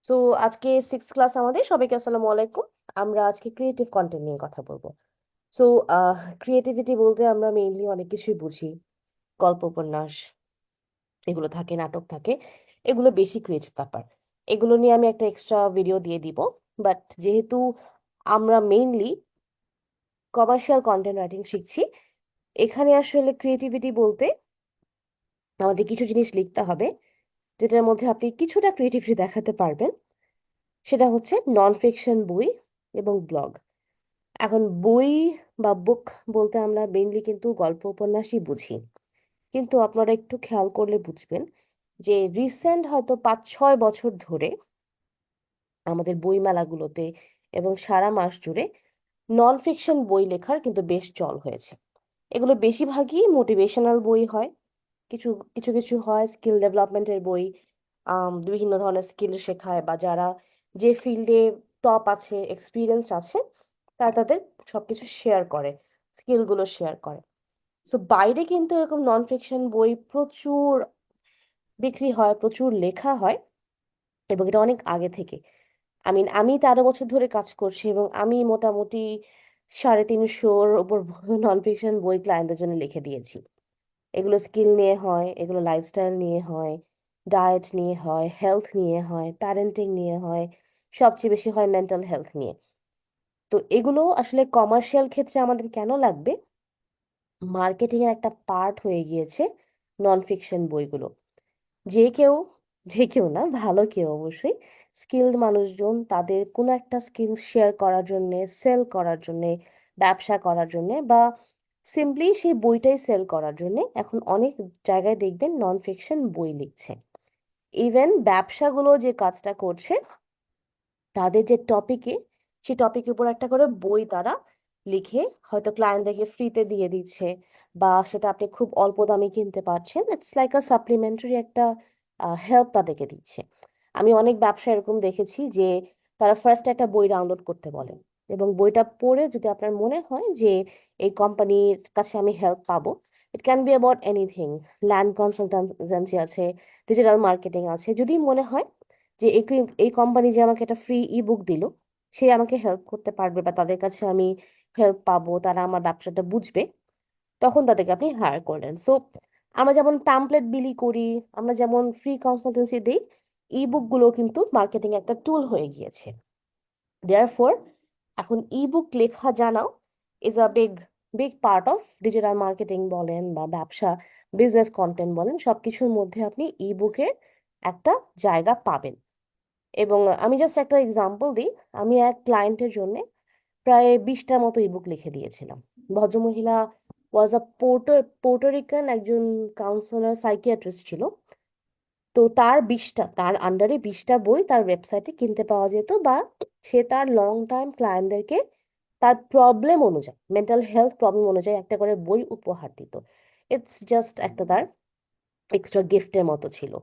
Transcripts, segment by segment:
So আজকে 6 class আমাদের, সবাইকে আসসালামু আলাইকুম। আমরা আজকে ক্রিয়েটিভ কন্টেন্ট নিয়ে কথা বলবো। সো ক্রিয়েটিভিটি বলতে আমরা মেইনলি অনেক কিছুই বুঝি। গল্প উপন্যাস এগুলো থাকে, নাটক থাকে, এগুলো বেশি ক্রিয়েটিভ ব্যাপার। এগুলো নিয়ে আমি একটা এক্সট্রা ভিডিও দিয়ে দিব। বাট যেহেতু আমরা মেইনলি কমার্শিয়াল কন্টেন্ট রাইটিং শিখছি, এখানে আসলে ক্রিয়েটিভিটি বলতে আমাদের কিছু জিনিস লিখতে হবে যেটার মধ্যে আপনি কিছুটা ক্রিয়েটিভিটি দেখাতে পারবেন। সেটা হচ্ছে নন ফিকশন বই এবং ব্লগ। এখন বই বা বুক বলতে আমরা মেইনলি কিন্তু গল্প উপন্যাসই বুঝি, কিন্তু আপনারা একটু খেয়াল করলে বুঝবেন যে রিসেন্ট হয়তো 5-6 বছর ধরে আমাদের বইমেলাগুলোতে এবং সারা মাস জুড়ে নন ফিকশন বই লেখার কিন্তু বেশ চল হয়েছে। এগুলো বেশিরভাগই মোটিভেশনাল বই হয়, কিছু কিছু কিছু হয় স্কিল ডেভেলপমেন্টের বই। বিভিন্ন ধরনের স্কিল শেখায়, বা যারা যে ফিল্ডে টপ আছে, এক্সপিরিয়েন্স আছে, তারা তাদের সবকিছু শেয়ার করে, স্কিলগুলো শেয়ার করে। সো বাইরে কিন্তু এরকম নন ফিকশন বই প্রচুর বিক্রি হয়, প্রচুর লেখা হয়, এবং এটা অনেক আগে থেকে। আমি 13 বছর ধরে কাজ করছি এবং আমি মোটামুটি 350-র উপর নন ফিকশন বই ক্লায়েন্টদের জন্য লিখে দিয়েছি। এগুলো স্কিল নিয়ে হয়, এগুলো লাইফস্টাইল নিয়ে হয়, ডায়েট নিয়ে হয়, হেলথ নিয়ে হয়, প্যারেন্টিং নিয়ে হয়, সবচেয়ে বেশি হয় মেন্টাল হেলথ নিয়ে। তো এগুলো আসলে কমার্শিয়াল ক্ষেত্রে আমাদের কেন লাগবে? মার্কেটিং এর একটা পার্ট হয়ে গিয়েছে নন ফিকশন বইগুলো। যে কেউ, যে কেউ না, ভালো কেউ অবশ্যই, স্কিলড মানুষজন তাদের কোনো একটা স্কিল শেয়ার করার জন্য, সেল করার জন্য, ব্যবসা করার জন্য, বা সিম্পলি সেই বইটাই সেল করার জন্য এখন অনেক জায়গায় দেখবেন নন ফিকশন বই লিখছে। ইভেন ব্যবসাগুলো যে কাজটা করছে, তাদের যে টপিকে, সেই টপিকের উপর একটা করে বই তারা লিখে হয়তো ক্লায়েন্টদেরকে ফ্রিতে দিয়ে দিচ্ছে, বা সেটা আপনি খুব অল্প দামে কিনতে পারছেন। ইটস লাইক আ সাপ্লিমেন্টারি একটা হেল্প তাদেরকে দিচ্ছে। আমি অনেক ব্যবসা এরকম দেখেছি যে তারা ফার্স্ট একটা বই ডাউনলোড করতে বলে, এবং বইটা পড়ে যদি আপনার মনে হয় যে এই কোম্পানির কাছে আমি হেল্প পাবো, it can be about anything, land consultancy আছে, ডিজিটাল মার্কেটিং আছে, যদি মনে হয় যে এই কোম্পানি যে আমাকে একটা ফ্রি ই বুক দিল, সে আমাকে হেল্প করতে পারবে, বা তাদের কাছে আমি হেল্প পাবো, তারা আমার ব্যবসাটা বুঝবে, তখন তাদেরকে আপনি হায়ার করলেন। সো আমরা যেমন প্যাম্পলেট বিলি করি, আমরা যেমন ফ্রি কনসালটেন্সি দিই, ই বুক গুলো কিন্তু মার্কেটিং একটা টুল হয়ে গিয়েছে। দেয়ারফর এখন ই বুক লেখা জানাও is a big big part of digital marketing বলেন বা ব্যবসা, বিজনেস কন্টেন্ট বলেন, সবকিছুর মধ্যে আপনি ই বুকের একটা জায়গা পাবেন। এবং আমি জাস্ট একটা এক্সাম্পল দিই, আমি এক ক্লায়েন্টের জন্য প্রায় 20টার মতো ইবুক লিখে দিয়েছিলাম। ভদ্রমহিলা ওয়াজ আ পোর্টোরিকান একজন কাউন্সিলর, সাইকিয়াট্রিস্ট ছিল। তো তার আন্ডারে 20টা বই তার ওয়েবসাইটে কিনতে পাওয়া যেত, বা সে তার লং টাইম ক্লায়েন্টদেরকে তার প্রবলেম অনুযায়ী, মেন্টাল হেলথ প্রবলেম অনুযায়ী একটা করে বই উপহার দিত। ইটস জাস্ট একটা তার এক্সট্রা গিফটের মতো ছিল।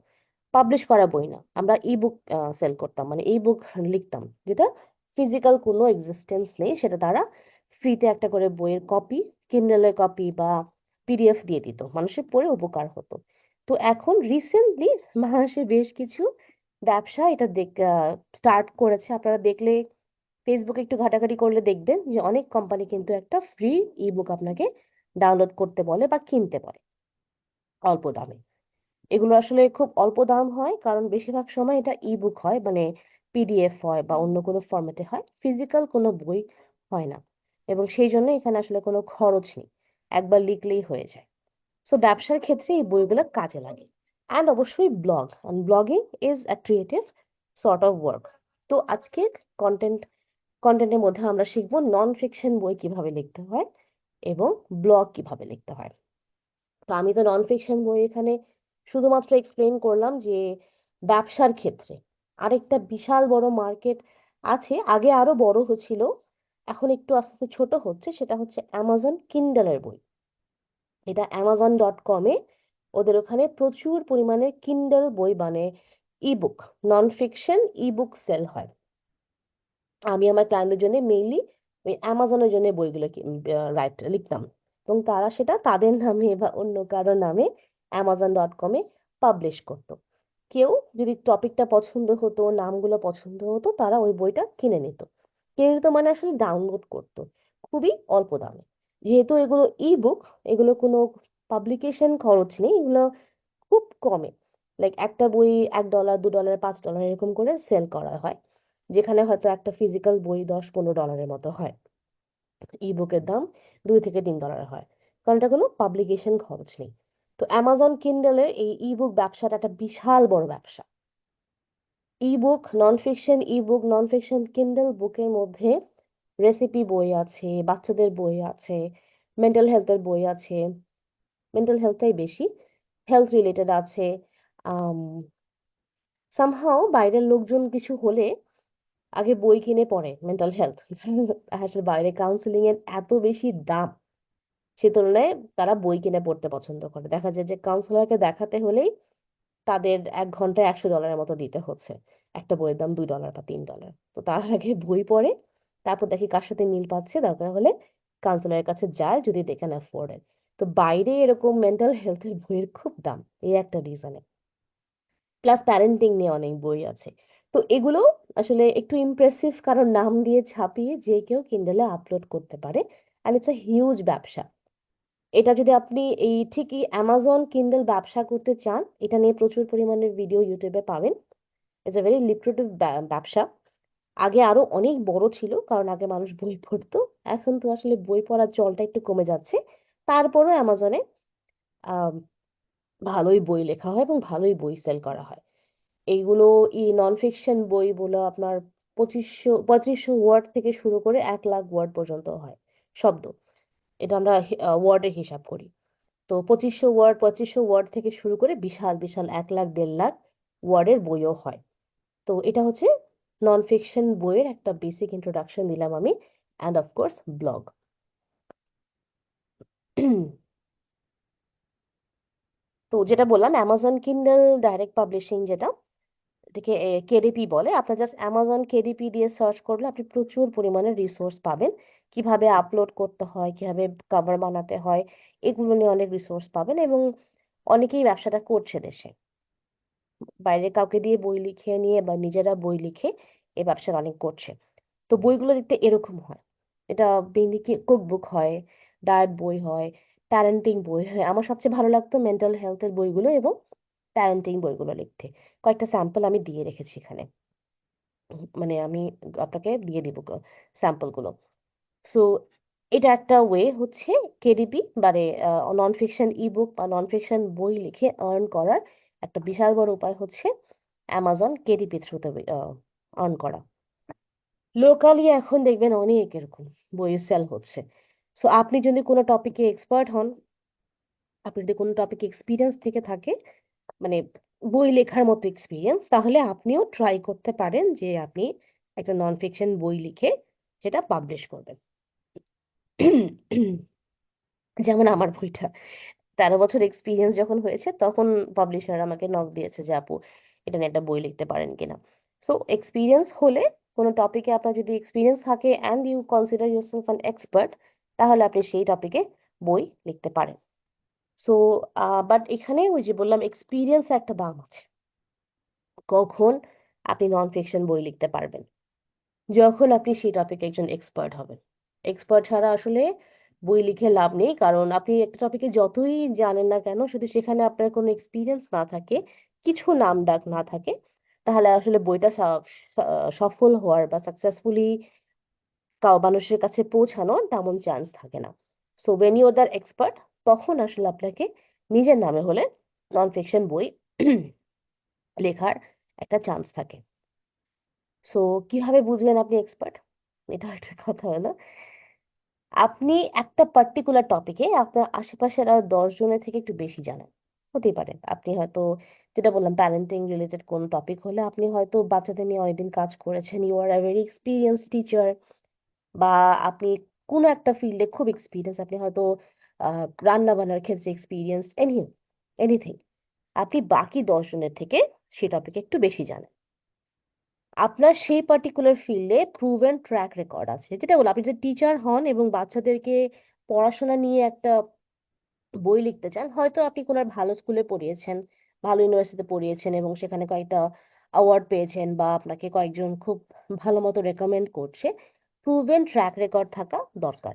পাবলিশ করা বই না, আমরা ই বুক সেল করতাম, মানে ই বুক লিখতাম, যেটা ফিজিক্যাল কোনো এক্সিস্টেন্স নেই, সেটা তারা ফ্রিতে একটা করে বইয়ের কপি, কিন্ডেলের কপি বা পিডিএফ দিয়ে দিত, মানুষের পড়ে উপকার হতো। তো এখন রিসেন্টলি বাংলাদেশে বেশ কিছু ব্যবসা এটা স্টার্ট করেছে। আপনারা দেখলে, ফেসবুকে একটু ঘাটাঘাটি করলে দেখবেন যে অনেক কোম্পানি কিন্তু একটা ফ্রি ই বুক আপনাকে ডাউনলোড করতে বলে বা কিনতে বলে অল্প দামে। এগুলো আসলে খুব অল্প দাম হয়, কারণ বেশিরভাগ সময় এটা ই বুক হয়, মানে পিডিএফ হয় বা অন্য কোনো ফরম্যাটে হয়, ফিজিক্যাল কোনো বই হয় না। এবং সেই জন্য এখানে আসলে কোনো খরচ নেই, একবার লিখলেই হয়ে যায়। সো ব্যবসার ক্ষেত্রে এই বইগুলো কাজে লাগে। অ্যান্ড অবশ্যই blog, blogging is a creative sort of work. তো আজকে কন্টেন্ট কন্টেন্টের মধ্যে আমরা শিখবো নন ফিকশন বই কিভাবে লিখতে হয় এবং ব্লগ কিভাবে লিখতে হয়। তো আমি তো নন ফিকশন বই এখানে শুধুমাত্র এক্সপ্লেন করলাম যে ব্যবসার ক্ষেত্রে আরেকটা বিশাল বড় মার্কেট আছে, আগে আরো বড় হচ্ছিল, এখন একটু আস্তে আস্তে ছোট হচ্ছে, সেটা হচ্ছে অ্যামাজন কিন্ডেলের বই। এটা amazon.com-এ ওদের ওখানে প্রচুর পরিমাণে কিন্ডেল বই, মানে ebook, non fiction ebook sale হয়। আমি আমার ক্লায়েন্টদের জন্য মেইনলি ওই অ্যামাজনের জন্য বইগুলো লিখতাম, এবং তারা সেটা তাদের নামে বা অন্য কারো নামে amazon.com-এ পাবলিশ করতো। কেউ যদি টপিকটা পছন্দ হতো, নামগুলো পছন্দ হতো, তারা ওই বইটা কিনে নিত। কিনে নিত মানে আসলে ডাউনলোড করতো খুবই অল্প দামে। যেহেতু এগুলো ই বুক, এগুলো কোনো পাবলিকেশন খরচ নেই, এগুলো খুব কমে, লাইক একটা বই $1, $2, $5 এরকম করে সেল করা হয়, যেখানে হয়তো একটা ফিজিক্যাল বই $10-15 মতো হয়। ই বুকের দাম $2 থেকে $3 হয়, কারণ এটা কোনো পাবলিকেশন খরচ নেই। তো অ্যামাজন কিন্ডেলের এই ই বুক ব্যবসাটা একটা বিশাল বড় ব্যবসা। ই বুক নন ফিকশন কিন্ডেল বুকের মধ্যে রেসিপি বই আছে, বাচ্চাদের বই আছে, মেন্টাল হেলথের বই আছে, মেন্টাল হেলথটাই বেশি, হেলথ রিলেটেড আছে। আম সামহাও বাইরের লোকজন কিছু হলে আগে বই কিনে পড়ে মেন্টাল হেলথ। আসলে বাইরে কাউন্সিলিং এর এত বেশি দাম, সে তুলনায় তারা বই কিনে পড়তে পছন্দ করে। দেখা যায় যে কাউন্সিলরকে দেখাতে হলেই তাদের 1 ঘন্টায় $100 মতো দিতে হচ্ছে, একটা বইয়ের দাম $2 বা $3। তো তার আগে বই পড়ে, তারপর দেখি কার সাথে মিল পাচ্ছে, দরকার হলে কাউন্সিলরের কাছে যায় যদি দে ক্যান অ্যাফোর্ড ইট। তো বাইরে এরকম মেন্টাল হেলথের বইয়ের খুব দাম, এই একটা রিজনে। প্লাস প্যারেন্টিং নিয়ে অনেক বই আছে। তো এগুলো আসলে একটু ইমপ্রেসিভ, কারণ নাম দিয়ে ছাপিয়ে যে কেউ কিন্ডেলে আপলোড করতে পারে, অ্যান্ড ইটস আ হিউজ ব্যবসা। এটা যদি আপনি এই ঠিকই অ্যামাজন কিন্ডেল ব্যবসা করতে চান, এটা নিয়ে প্রচুর পরিমাণের ভিডিও ইউটিউবে পাবেন। ইটস এ ভেরি লিক্রেটিভ ব্যবসা। আগে আরো অনেক বড় ছিল, কারণ আগে মানুষ বই পড়তো। এখন তো আসলে বই পড়ার চলটা একটু কমে যাচ্ছে। তারপরও অ্যামাজনে আহ ভালোই বই লেখা হয় এবং ভালোই বই সেল করা হয়। এইগুলো নন ফিকশন বইগুলো আপনার 3500 3500 ওয়ার্ড থেকে শুরু করে 1 লাখ ওয়ার্ড পর্যন্ত হয় শব্দ। এটা আমরা ওয়ার্ডের হিসাব করি। তো 2500 ওয়ার্ড থেকে শুরু করে বিশাল বিশাল 1 লাখ 1.5 লাখ ওয়ার্ডের বইও হয়। তো এটা হচ্ছে নন ফিকশন বইয়ের একটা বেসিক ইন্ট্রোডাকশন দিলাম আমি, অ্যান্ড অফকোর্স ব্লগ। তো যেটা বললাম অ্যামাজন কিন্ডেল ডাইরেক্ট পাবলিশিং, যেটা এটাকে কেডিপি বলে, আপনার জাস্ট অ্যামাজন কেডিপি দিয়ে সার্চ করলে আপনি প্রচুর পরিমাণে রিসোর্স পাবেন। কিভাবে আপলোড করতে হয়, কিভাবে কভার বানাতে হয়, এগুলো নিয়ে অনেক রিসোর্স পাবেন। এবং অনেকেই ব্যবসাটা করছে দেশে, বাইরে কাউকে দিয়ে বই লিখিয়ে নিয়ে বা নিজেরা বই লিখে এই ব্যবসাটা অনেক করছে। তো বইগুলো দেখতে এরকম হয়। এটা মেনলি কুক বুক হয়, ডায়েট বই হয়, প্যারেন্টিং বই হয়। আমার সবচেয়ে ভালো লাগতো মেন্টাল হেলথের বইগুলো এবং প্যারেন্টিং বইগুলো লিখতে। কয়েকটা স্যাম্পল আমি দিয়ে রেখেছি এখানে, মানে আমি আপনাকে দিয়ে দিব স্যাম্পল গুলো। সো এটা একটা ওয়ে হচ্ছে কেডিপি, মানে নন ফিকশন ইবুক বা নন ফিকশন বই লিখে আর্ন করার একটা বিশাল বড় উপায় হচ্ছে অ্যামাজন কেডিপি থ্রুতে আর্ন করা। লোকালি এখন দেখবেন অনেক এরকম বই সেল হচ্ছে। সো আপনি যদি কোনো টপিকে এক্সপার্ট হন, আপনি যদি কোনো টপিকে এক্সপিরিয়েন্স থেকে থাকে, মানে বই লেখার মতো এক্সপিরিয়েন্স, তাহলে আপনিও ট্রাই করতে পারেন যে আপনি একটা নন ফিকশন বই লিখে সেটা পাবলিশ করবেন। যেমন আমার বইটা 13 বছর এক্সপিরিয়েন্স যখন হয়েছে, তখন পাবলিশার আমাকে নক দিয়েছে যে আপু এটা নিয়ে একটা বই লিখতে পারেন কিনা। সো এক্সপিরিয়েন্স হলে, কোনো টপিকে আপনার যদি এক্সপিরিয়েন্স থাকে and you consider yourself an expert, তাহলে আপনি সেই টপিকে বই লিখতে পারেন। সো বাট এখানে ওই যে বললাম এক্সপিরিয়েন্স একটা দাম আছে। কখন আপনি নন ফিকশন বই লিখতে পারবেন? যখন আপনি সেই টপিকে একজন এক্সপার্ট হবেন। এক্সপার্ট ছাড়া আসলে বই লিখে লাভ নেই, কারণ আপনি একটা টপিকে যতই জানেন না কেন, যদি সেখানে আপনার কোনো এক্সপিরিয়েন্স না থাকে, কিছু নাম ডাক না থাকে, তাহলে আসলে বইটা সফল হওয়ার বা সাকসেসফুলি মানুষের কাছে পৌঁছানোর তেমন চান্স থাকে না। So when you are the expert, তখন আসলে আপনাকে নিজের নামে হলে নন ফিকশন বই লেখার একটা চান্স থাকে। সো কিভাবে বুঝবেন আপনি এক্সপার্ট? এটা একটা কথা হলো, আপনি একটা পার্টিকুলার টপিকে আপনার আশেপাশের আর 10 জনের থেকে একটু বেশি জানেন। হতেই পারে আপনি হয়তো, যেটা বললাম প্যারেন্টিং রিলেটেড কোন টপিক হলে আপনি হয়তো বাচ্চাদের নিয়ে অনেকদিন কাজ করেছেন, you are a very experience teacher. বা আপনি কোনো একটা ফিল্ডে খুব এক্সপিরিয়েন্স, আপনি হয়তো রান্না বান্নার ক্ষেত্রে এক্সপিরিয়েন্স, এনিথিং, আপনি বাকি 10 জনের থেকে সেই টপিকে একটু বেশি জানেন। আপনার সেই পার্টিকুলার ফিল্ডে প্রুভেন ট্র্যাক রেকর্ড আছে, যেটা বলে আপনি যদি টিচার হন এবং বাচ্চাদেরকে পড়াশোনা নিয়ে একটা বই লিখতে চান, হয়তো আপনি কোনো ভালো স্কুলে পড়িয়েছেন ভালো ইউনিভার্সিটিতে পড়িয়েছেন এবং সেখানে কয়েকটা অ্যাওয়ার্ড পেয়েছেন বা আপনাকে কয়েকজন খুব ভালো মতো রেকমেন্ড করছে, প্রুভেন ট্র্যাক রেকর্ড থাকা দরকার।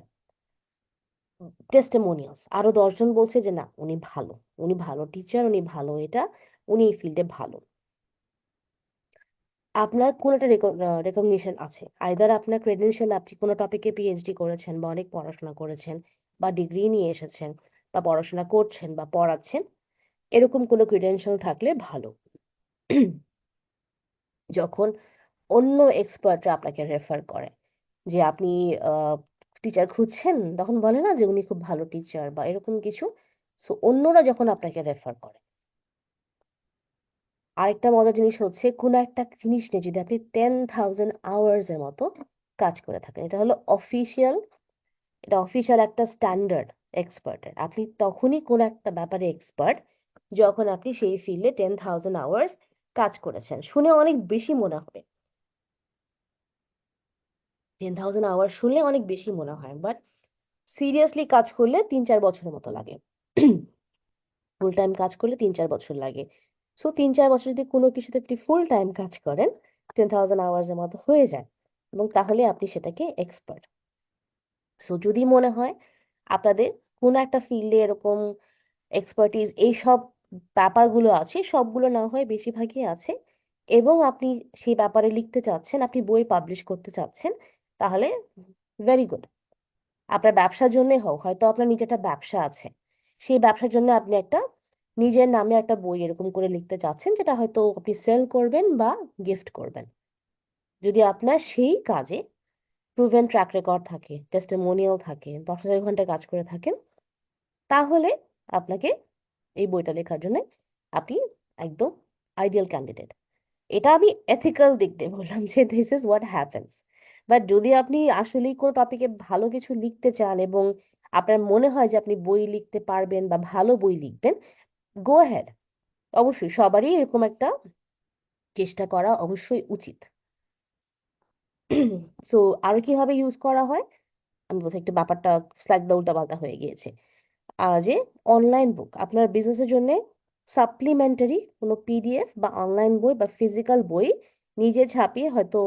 টেস্টিমোনিয়ালস, আরো 10 জন বলছে যে না উনি ভালো, উনি ভালো টিচার, উনি ভালো এটা, উনি এই ফিল্ডে ভালো। আপনার কোন একটা রেকগনিশন আছে, আইদার আপনার ক্রেডেনশিয়াল, আপনি কোনো টপিকে পিএইচডি করেছেন বা অনেক পড়াশোনা করেছেন বা ডিগ্রি নিয়ে এসেছেন বা পড়াশোনা করছেন বা পড়াচ্ছেন, এরকম কোনো ক্রেডেনশিয়াল থাকলে ভালো। যখন অন্য এক্সপার্টরা আপনাকে রেফার করে যে আপনি টিচার খুঁজছেন, তখন বলে না যে উনি খুব ভালো টিচার বা এরকম কিছু। সো অন্যরা যখন আপনাকে রেফার করে, আরেকটা মজার জিনিস হচ্ছে কোনো একটা জিনিস নিয়ে যদি আপনি 10,000 আওয়ার্স এর মতো কাজ করে থাকেন, এটা হলো অফিসিয়াল, এটা অফিসিয়াল একটা স্ট্যান্ডার্ড এক্সপার্টের। আপনি তখনই কোনো একটা ব্যাপারে এক্সপার্ট যখন আপনি সেই ফিল্ডে 10,000 আওয়ার্স কাজ করেছেন। শুনে অনেক বেশি মনে হবে, 10,000 আওয়ার্স শুনলে অনেক বেশি মনে হয়, বাট সিরিয়াসলি কাজ করলে 3-4 বছরের মতো লাগে। ফুল টাইম কাজ করলে 3-4 বছর লাগে। সো 3-4 বছর যদি কোনো কিছুতে আপনি ফুল টাইম কাজ করেন, 10,000 আওয়ার্স এর মতো হয়ে যায় এবং তাহলে আপনি সেটাকে এক্সপার্ট। সো যদি মনে হয় আপনাদের কোনো একটা ফিল্ডে এরকম এক্সপার্টিস এইসব ব্যাপারগুলো আছে, সবগুলো না হয় বেশিরভাগই আছে, এবং আপনি সেই ব্যাপারে লিখতে চাচ্ছেন, আপনি বই পাবলিশ করতে চাচ্ছেন, তাহলে ভেরি গুড। আপনার ব্যবসার জন্য হোক, হয়তো আপনার নিজের একটা ব্যবসা আছে, সেই ব্যবসার জন্য আপনি একটা নিজের নামে একটা বই এরকম করে লিখতে চাচ্ছেন, যেটা হয়তো আপনি সেল করবেন বা গিফট করবেন। যদি আপনার সেই কাজে প্রুভেন ট্র্যাক রেকর্ড থাকে, টেস্টিমোনিয়াল থাকে, 10,000 ঘন্টা কাজ করে থাকেন, তাহলে আপনাকে এই বইটা লেখার জন্য আপনি একদম আইডিয়াল ক্যান্ডিডেট। এটা আমি এথিক্যাল দিক দিয়ে বললাম যে this is what happens. But যদি আপনি আসলেই কোনো টপিকে ভালো কিছু লিখতে চান এবং আপনার মনে হয় যে আপনি বই লিখতে পারবেন বা ভালো বই লিখবেন, গো হ্যাড। অবশ্যই সবারই এরকম একটা চেষ্টা করা অবশ্যই উচিত। সো আরো কিভাবে ইউজ করা হয়, আমি বলছি একটু ব্যাপারটা স্লাইডটা উল্টাপাল্টা হয়ে গিয়েছে। যে অনলাইন বুক আপনার বিজনেসের জন্য, সাপ্লিমেন্টারি কোনো পিডিএফ বা অনলাইন বই বা ফিজিক্যাল বই নিজে ছাপিয়ে হয়তো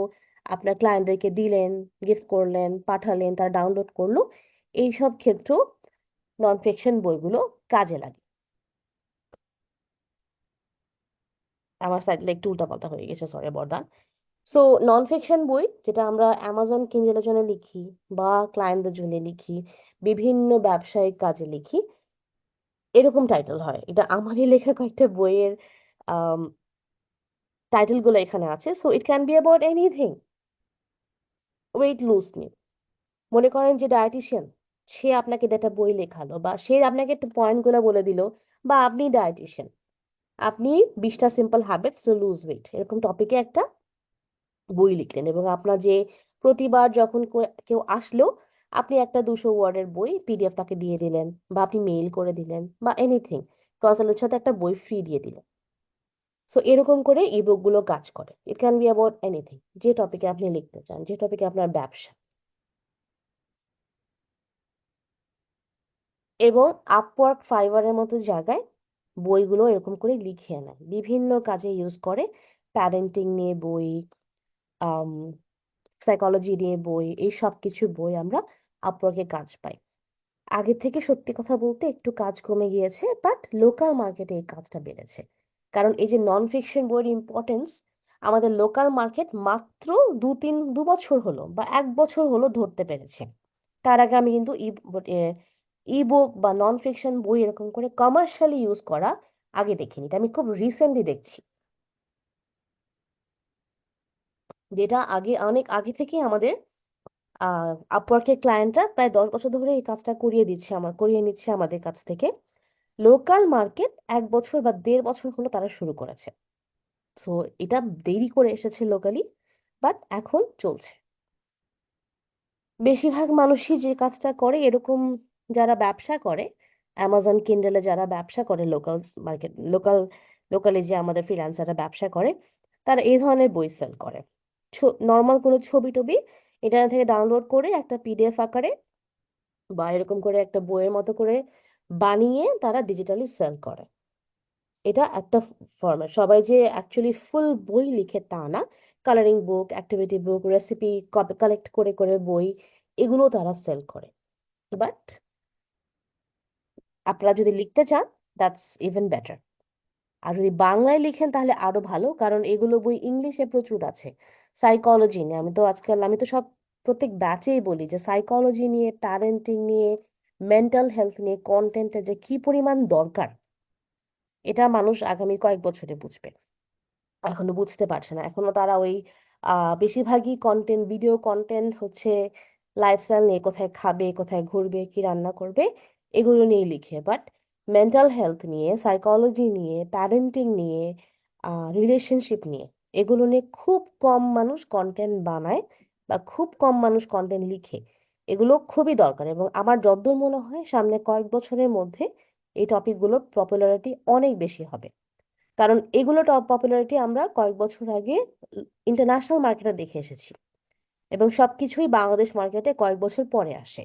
আপনার ক্লায়েন্টদেরকে দিলেন, গিফট করলেন, পাঠালেন, তারা ডাউনলোড করলো, এইসব ক্ষেত্রেও নন ফিকশন বইগুলো কাজে লাগে। আমার সাইডটা একটু উল্টাপাল্টা হয়ে গেছে, সরি বরদান। সো নন ফিকশন বই যেটা আমরা অ্যামাজন কিন্ডেলের জন্য লিখি বা ক্লায়েন্টদের জন্য লিখি, বিভিন্ন ব্যবসায়িক কাজে লিখি, এরকম টাইটেল হয়। এটা আমারই লেখা কয়েকটা বইয়ের টাইটেল গুলো এখানে আছে। So it can be about anything. Weight lose নিয়ে, মনে করেন যে ডায়েটিশিয়ান, সে আপনাকে একটা বই লেখালো বা সে আপনাকে একটু পয়েন্ট গুলো বলে দিল, বা আপনি ডায়েটিশিয়ান, আপনি 20টা simple habits to lose weight এরকম টপিকে একটা বই লিখলেন, এবং আপনার যে প্রতিবার যখন কেউ আসলো, আপনি একটা 200 ওয়ার্ডের বই পিডিএফ তাকে দিয়ে দিলেন, বা আপনি মেইল করে দিলেন বা এনিথিং, কনসালের সাথে একটা বই ফ্রি দিয়ে দিলেন। সো এরকম করে ইবুক গুলো কাজ করে। It can be about anything, যে টপিকে আপনি লিখতে চান, যে টপিকে আপনার ব্যবসা। এবং আপওয়ার্ক, ফাইবারের মতো জায়গায় বইগুলো এরকম করে লিখে নেয়, বিভিন্ন কাজে ইউজ করে। প্যারেন্টিং নিয়ে বই, আম সাইকোলজি নিয়ে বই, এই সব কিছু বই আমরা আপওয়ার্কে কাজ পাই। আগে থেকে সত্যি কথা বলতে একটু কাজ কমে গিয়েছে, বাট লোকাল মার্কেটে এই কাজটা বেড়েছে। কারণ এই যে নন ফিকশন বইয়ের ইম্পর্টেন্স আমাদের লোকাল মার্কেট মাত্র 2-3 বছর হলো বা 1 বছর হলো ধরতে পেরেছে। তার আগে আমি কিন্তু ই বুক বা নন ফিকশন বই এরকম করে কমার্শিয়ালি ইউজ করা আগে দেখিনি, এটা আমি খুব রিসেন্টলি দেখছি। যেটা আগে, অনেক আগে থেকে আমাদের আপওয়ার্কের ক্লায়েন্টরা প্রায় 10 বছর ধরে এই কাজটা করিয়ে নিচ্ছে আমাদের কাছ থেকে। লোকাল মার্কেট 1 বছর বা 1.5 বছর হলো তারা শুরু করেছে। সো এটা দেরি করে এসেছে লোকালি, বাট এখন চলছে। বেশিরভাগ মানুষই যে কাজটা করে এরকম, যারা ব্যবসা করে অ্যামাজন কিন্ডেলে, যারা ব্যবসা করে লোকাল মার্কেট, লোকালি যে আমাদের ফ্রিল্যান্সাররা ব্যবসা করে, তারা এই ধরনের বই সেল করে। নর্মাল কোনো ছবি টবি ইন্টারনেট থেকে ডাউনলোড করে একটা পিডিএফ আকারে বা এরকম করে একটা বইয়ের মতো করে বানিয়ে তারা ডিজিটালি সেল করে। এটা একটা ফরম্যাট। সবাই যে অ্যাকচুয়ালি ফুল বই লিখে তা না। কালারিং বুক, অ্যাক্টিভিটি বুক, রেসিপি কালেক্ট করে করে বই, এগুলো তারা সেল করে। বাট আপনারা যদি লিখতে চান, দ্যাটস ইভেন বেটার। আর যদি বাংলায় লিখেন তাহলে আরো ভালো, কারণ এগুলো বই ইংলিশে প্রচুর আছে। সাইকোলজি নিয়ে আমি তো সব প্রত্যেক ব্যাচেই বলি যে সাইকোলজি নিয়ে, প্যারেন্টিং নিয়ে, মেন্টাল হেলথ নিয়ে কন্টেন্টের যে কি পরিমাণ দরকার, এটা মানুষ আগামী কয়েক বছরে বুঝবে। এখনো বুঝতে পারছে না, এখনো তারা ওই বেশিরভাগই কন্টেন্ট, ভিডিও কন্টেন্ট হচ্ছে লাইফস্টাইল নিয়ে, কোথায় খাবে, কোথায় ঘুরবে, কি রান্না করবে, এগুলো নিয়ে লিখে। বাট মেন্টাল হেলথ নিয়ে, সাইকোলজি নিয়ে, প্যারেন্টিং নিয়ে, রিলেশনশিপ নিয়ে, এগুলো নিয়ে খুব কম মানুষ কন্টেন্ট বানায় বা খুব কম মানুষ কন্টেন্ট লিখে। এগুলো খুবই দরকার, এবং আমার যতদূর মনে হয় সামনে কয়েক বছরের মধ্যে এই টপিকগুলোর পপুলারিটি অনেক বেশি হবে। কারণ এগুলো টপ পপুলারিটি আমরা কয়েক বছর আগে ইন্টারন্যাশনাল মার্কেটে দেখে এসেছি, এবং সবকিছুই বাংলাদেশ মার্কেটে কয়েক বছর পরে আসে।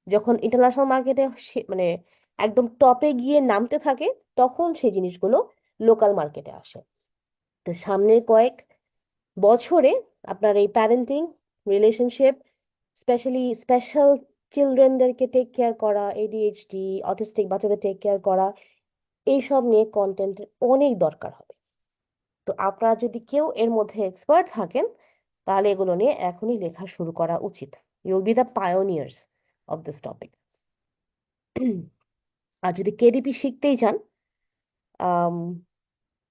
যখন ইন্টারন্যাশনাল মার্কেটে মানে একদম টপে গিয়ে নামতে থাকে, তখন সেই জিনিসগুলো লোকাল মার্কেটে আসে। তো সামনের কয়েক বছরে আপনার এই প্যারেন্টিং, রিলেশনশিপ, স্পেশাল চিলড্রেনদেরকে টেক কেয়ার করা, এডিএইচডি, অটিস্টিক বাচ্চাদের টেক কেয়ার করা, এইসব নিয়ে কন্টেন্ট অনেক দরকার হবে। তো আপনারা যদি কেউ এর মধ্যে এক্সপার্ট থাকেন, তাহলে এগুলো নিয়ে এখনই লেখা শুরু করা উচিত। You will be the pioneers of this topic. আর যদি কেডিপি শিখতেই চান, আম,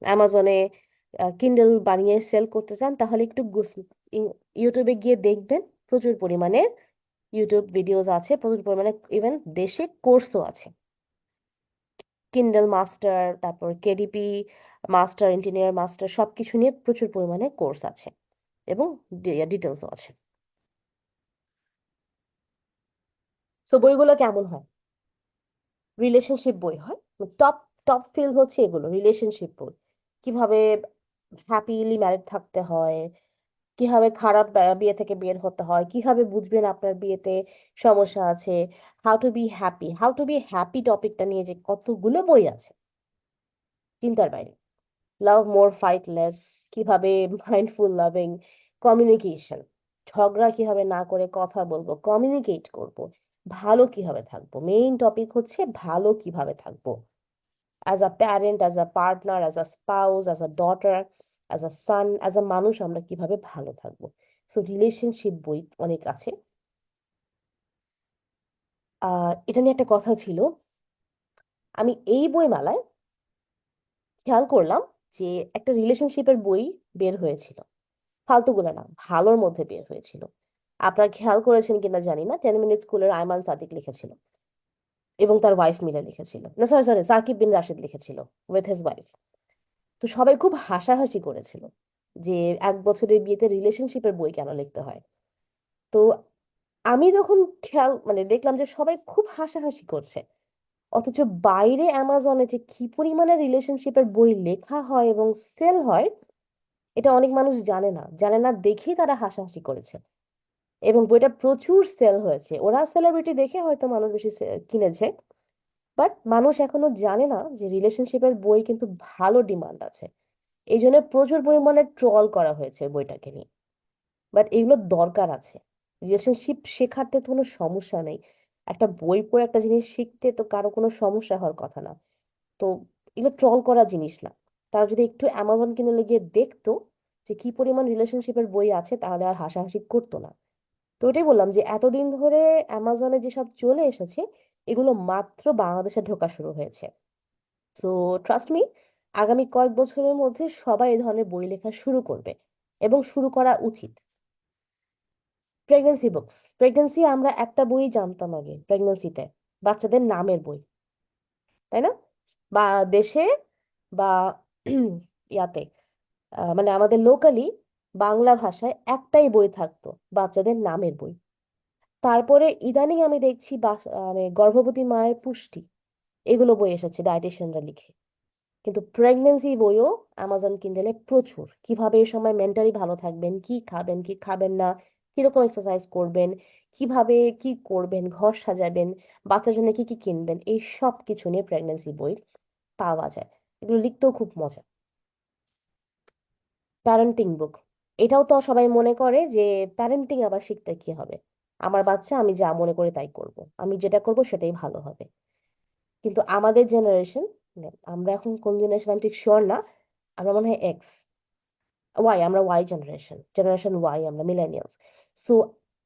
অ্যামাজনে কিন্ডেল বানিয়ে সেল করতে চান, তাহলে একটু ইউটিউবে গিয়ে দেখবেন। প্রচুর পরিমাণে ইউটিউব ভিডিওস আছে, প্রচুর পরিমাণে ইভেন দেশে কোর্সও আছে। কিন্ডেল মাস্টার, তারপর কেডিপি মাস্টার, ইঞ্জিনিয়ার মাস্টার, সবকিছু নিয়ে প্রচুর পরিমাণে কোর্স আছে, এবং ডিটেলসও আছে। তো বইগুলো কেমন হয়? রিলেশনশিপ বই হয়। টপ টপ ফিল হচ্ছে এগুলো রিলেশনশিপ বই। কিভাবে হ্যাপিলি ম্যারিড থাকতে হয়, কিভাবে খারাপ বিয়ে থেকে বের হতে হয়, কিভাবে বুঝবেন আপনার বিয়েতে সমস্যা আছে, হাউ টু বি হ্যাপি টপিকটা নিয়ে যে কতগুলো বই আছে, চিন্তার বাইরে। লাভ মোর ফাইট লেস, কিভাবে মাইন্ডফুল লাভিং, কমিউনিকেশন, ঝগড়া কিভাবে না করে কথা বলবো, কমিউনিকেট করব, ভালো কিভাবে থাকবো, মেইন টপিক হচ্ছে ভালো কিভাবে থাকবো, as a parent, as a partner, as a spouse, as a daughter, as a son, as a মানুষ আমরা কিভাবে ভালো থাকবো। সো রিলেশনশিপ বই অনেক আছে। এটা নিয়ে একটা কথা ছিল, আমি এই বই মেলায় খেয়াল করলাম যে একটা রিলেশনশিপের বই বের হয়েছিল, ফালতুগুলো না, ভালোর মধ্যে বের হয়েছিল। আপনারা খেয়াল করেছেন কিনা জানি না, 10 মিনিট স্কুলের আয়মান সাদিক লিখেছিল, এবং তার ওয়াইফ মিলে লিখেছিল, না সরি সরি, সাকিব বিন রাশিদ লিখেছিল উইথ হিজ ওয়াইফ। তো সবাই খুব হাসাহাসি করেছিল যে এক বছরের বিয়েতে রিলেশনশিপের বই কেন লিখতে হয়। তো আমি যখন খেয়াল মানে দেখলাম যে সবাই খুব হাসাহাসি করছে, অথচ বাইরে অ্যামাজনে যে কি পরিমাণে রিলেশনশিপের বই লেখা হয় এবং সেল হয়, এটা অনেক মানুষ জানে না দেখেই তারা হাসাহাসি করেছে। এবং বইটা প্রচুর সেল হয়েছে, ওরা সেলিব্রিটি দেখে হয়তো মানুষ বেশি কিনেছে। বাট মানুষ এখনো জানে না যে রিলেশনশিপের বই কিন্তু ভালো ডিমান্ড আছে। এই জন্য প্রচুর পরিমাণে ট্রল করা হয়েছে বইটাকে নিয়ে। বাট এগুলো দরকার আছে। রিলেশনশিপ শেখাতে তো কোনো সমস্যা নেই, একটা বই পড়ে একটা জিনিস শিখতে তো কারো কোনো সমস্যা হওয়ার কথা না। তো এগুলো ট্রল করা জিনিস না। তারা যদি একটু অ্যামাজন কিনে গিয়ে দেখতো যে কি পরিমাণ রিলেশনশিপের বই আছে, তাহলে আর হাসাহাসি করতো না। তো ওটাই বললাম যে এতদিন ধরে অ্যামাজনে যেসব চলে এসেছে, এগুলো মাত্র বাংলাদেশে ঢোকা শুরু হয়েছে। সো ট্রাস্ট মি, আগামী কয়েক বছরের মধ্যে সবাই এই ধরনের বই লেখা শুরু করবে, এবং শুরু করা উচিত। প্রেগন্যান্সি বুকস, আমরা একটা বই জানতাম আগে প্রেগন্যান্সিতে, বাচ্চাদের নামের বই, তাই না? বা দেশে বা ইয়াতে, মানে আমাদের লোকালি বাংলা ভাষায় একটাই বই থাকতো, বাচ্চাদের নামের বই। তারপরে ইদানিং আমি দেখছি মানে গর্ভবতী মায়ের পুষ্টি, এগুলো বই এসেছে ডায়েটিশিয়ানরা লিখে। কিন্তু প্রেগনেন্সি বইও অ্যামাজন কিন্ডেলে প্রচুর, কিভাবে এই সময় মেন্টালি ভালো থাকবেন, কি খাবেন কি খাবেন না, কিরকম এক্সারসাইজ করবেন, কিভাবে কি করবেন, ঘর সাজাবেন, বাচ্চার জন্য কি কি কিনবেন, এই সব কিছু নিয়ে প্রেগনেন্সি বই পাওয়া যায়। এগুলো লিখতেও খুব মজা। প্যারেন্টিং বুক, এটাও তো সবাই মনে করে যে প্যারেন্টিং আবার শিখতে কি হবে, আমার বাচ্চা, আমি যা মনে করি তাই করব, আমি যেটা করব সেটাই ভালো হবে। কিন্তু আমাদের জেনারেশন, আমরা এখন কোন জেনারেশন আমি ঠিক শিওর না, আমরা মনে হয় এক্স ওয়াই, আমরা ওয়াই জেনারেশন, জেনারেশন ওয়াই, আমরা মিলেনিয়ালস। সো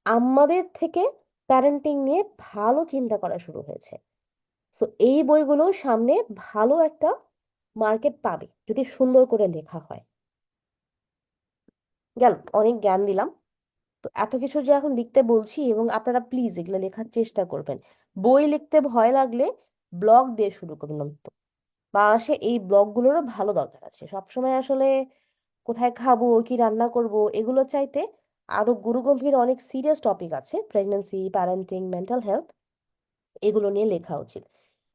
আমাদের থেকে প্যারেন্টিং নিয়ে ভালো চিন্তা করা শুরু হয়েছে। সো এই বইগুলো সামনে ভালো একটা মার্কেট পাবে যদি সুন্দর করে লেখা হয়। গেল, অনেক জ্ঞান দিলাম। তো এত কিছু যে এখন লিখতে বলছি, এবং আপনারা প্লিজ এগুলো লেখার চেষ্টা করবেন। বই লিখতে ভয় লাগলে ব্লগ দিয়ে শুরু করবেন অন্তত। বাংলাদেশে এই ব্লগগুলোরও ভালো দরকার আছে। সবসময় আসলে কোথায় খাবো, কি রান্না করব, এগুলো চাইতে আরো গুরুগম্ভীর অনেক সিরিয়াস টপিক আছে, প্রেগন্যান্সি, প্যারেন্টিং, মেন্টাল হেলথ, এগুলো নিয়ে লেখা উচিত।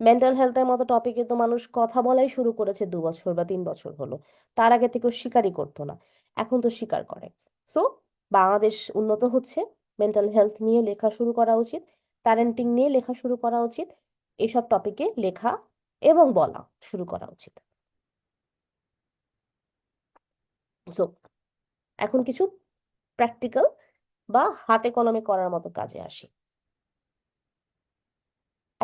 মেন্টাল হেলথের মতো টপিকে তো মানুষ কথা বলাই শুরু করেছে 2 বছর বা 3 বছর হলো। তার আগে থেকে স্বীকারই করতো না, এখন তো স্বীকার করে। সো বাংলাদেশ উন্নত হচ্ছে, মেন্টাল হেলথ নিয়ে লেখা শুরু করা উচিত, প্যারেন্টিং নিয়ে লেখা শুরু করা উচিত, এইসব টপিকে লেখা এবং বলা শুরু করা উচিত। সো এখন কিছু প্র্যাকটিক্যাল বা হাতে কলমে করার মতো কাজে আসি।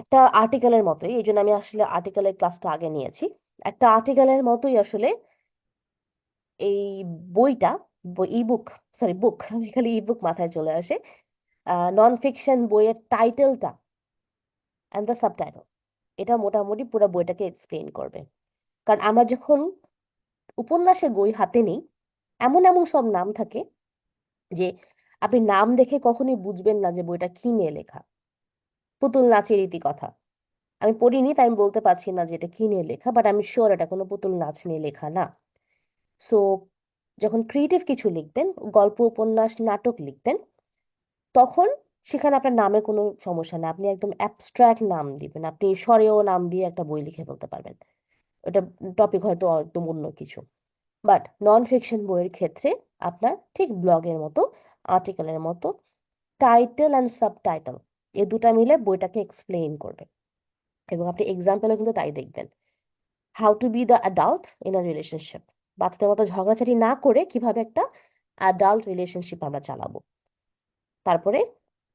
একটা আর্টিকেলের মতোই, এই জন্য আমি আসলে আর্টিকেলের ক্লাসটা আগে নিয়েছি। একটা আর্টিকেলের মতোই আসলে এই বইটা, ইবুক, সরি বুক, আমি খালি ইবুক মাথায় চলে আসে। নন ফিকশন বইয়ের টাইটেলটা অ্যান্ড দ্য সাবটাইটেল, এটা মোটামুটি পুরো বইটাকে এক্সপ্লেন করবে। কারণ আমরা যখন উপন্যাসের বই হাতে নিই, এমন এমন সব নাম থাকে যে আপনি নাম দেখে কখনোই বুঝবেন না যে বইটা কি নিয়ে লেখা। পুতুল নাচের ইতিকথা, আমি পড়িনি তাই আমি বলতে পারছি না যে এটা কি নিয়ে লেখা, বাট আমি শিওর এটা কোনো পুতুল নাচ নিয়ে লেখা না। সো যখন ক্রিয়েটিভ কিছু লিখবেন, গল্প, উপন্যাস, নাটক লিখবেন, তখন সেখানে আপনার নামের কোনো সমস্যা নেই, আপনি একদম অ্যাবস্ট্রাক্ট নাম দিবেন, আপনি স্বরেও নাম দিয়ে একটা বই লিখে ফেলতে পারবেন। ওটা টপিক হয়তো একদম অন্য কিছু। বাট নন ফিকশন বইয়ের ক্ষেত্রে আপনার ঠিক ব্লগের মতো, আর্টিকেলের মতো, টাইটেল অ্যান্ড সাবটাইটেল এই দুটা মিলে বইটাকে এক্সপ্লেইন করবে। এবং আপনি এক্সাম্পলও কিন্তু তাই দেখবেন। How to B the adult in a relationship, বাচ্চাদের মতো ঝগড়াঝাটি না করে কিভাবে একটা অ্যাডাল্ট রিলেশনশিপ আমরা চালাবো। তারপরে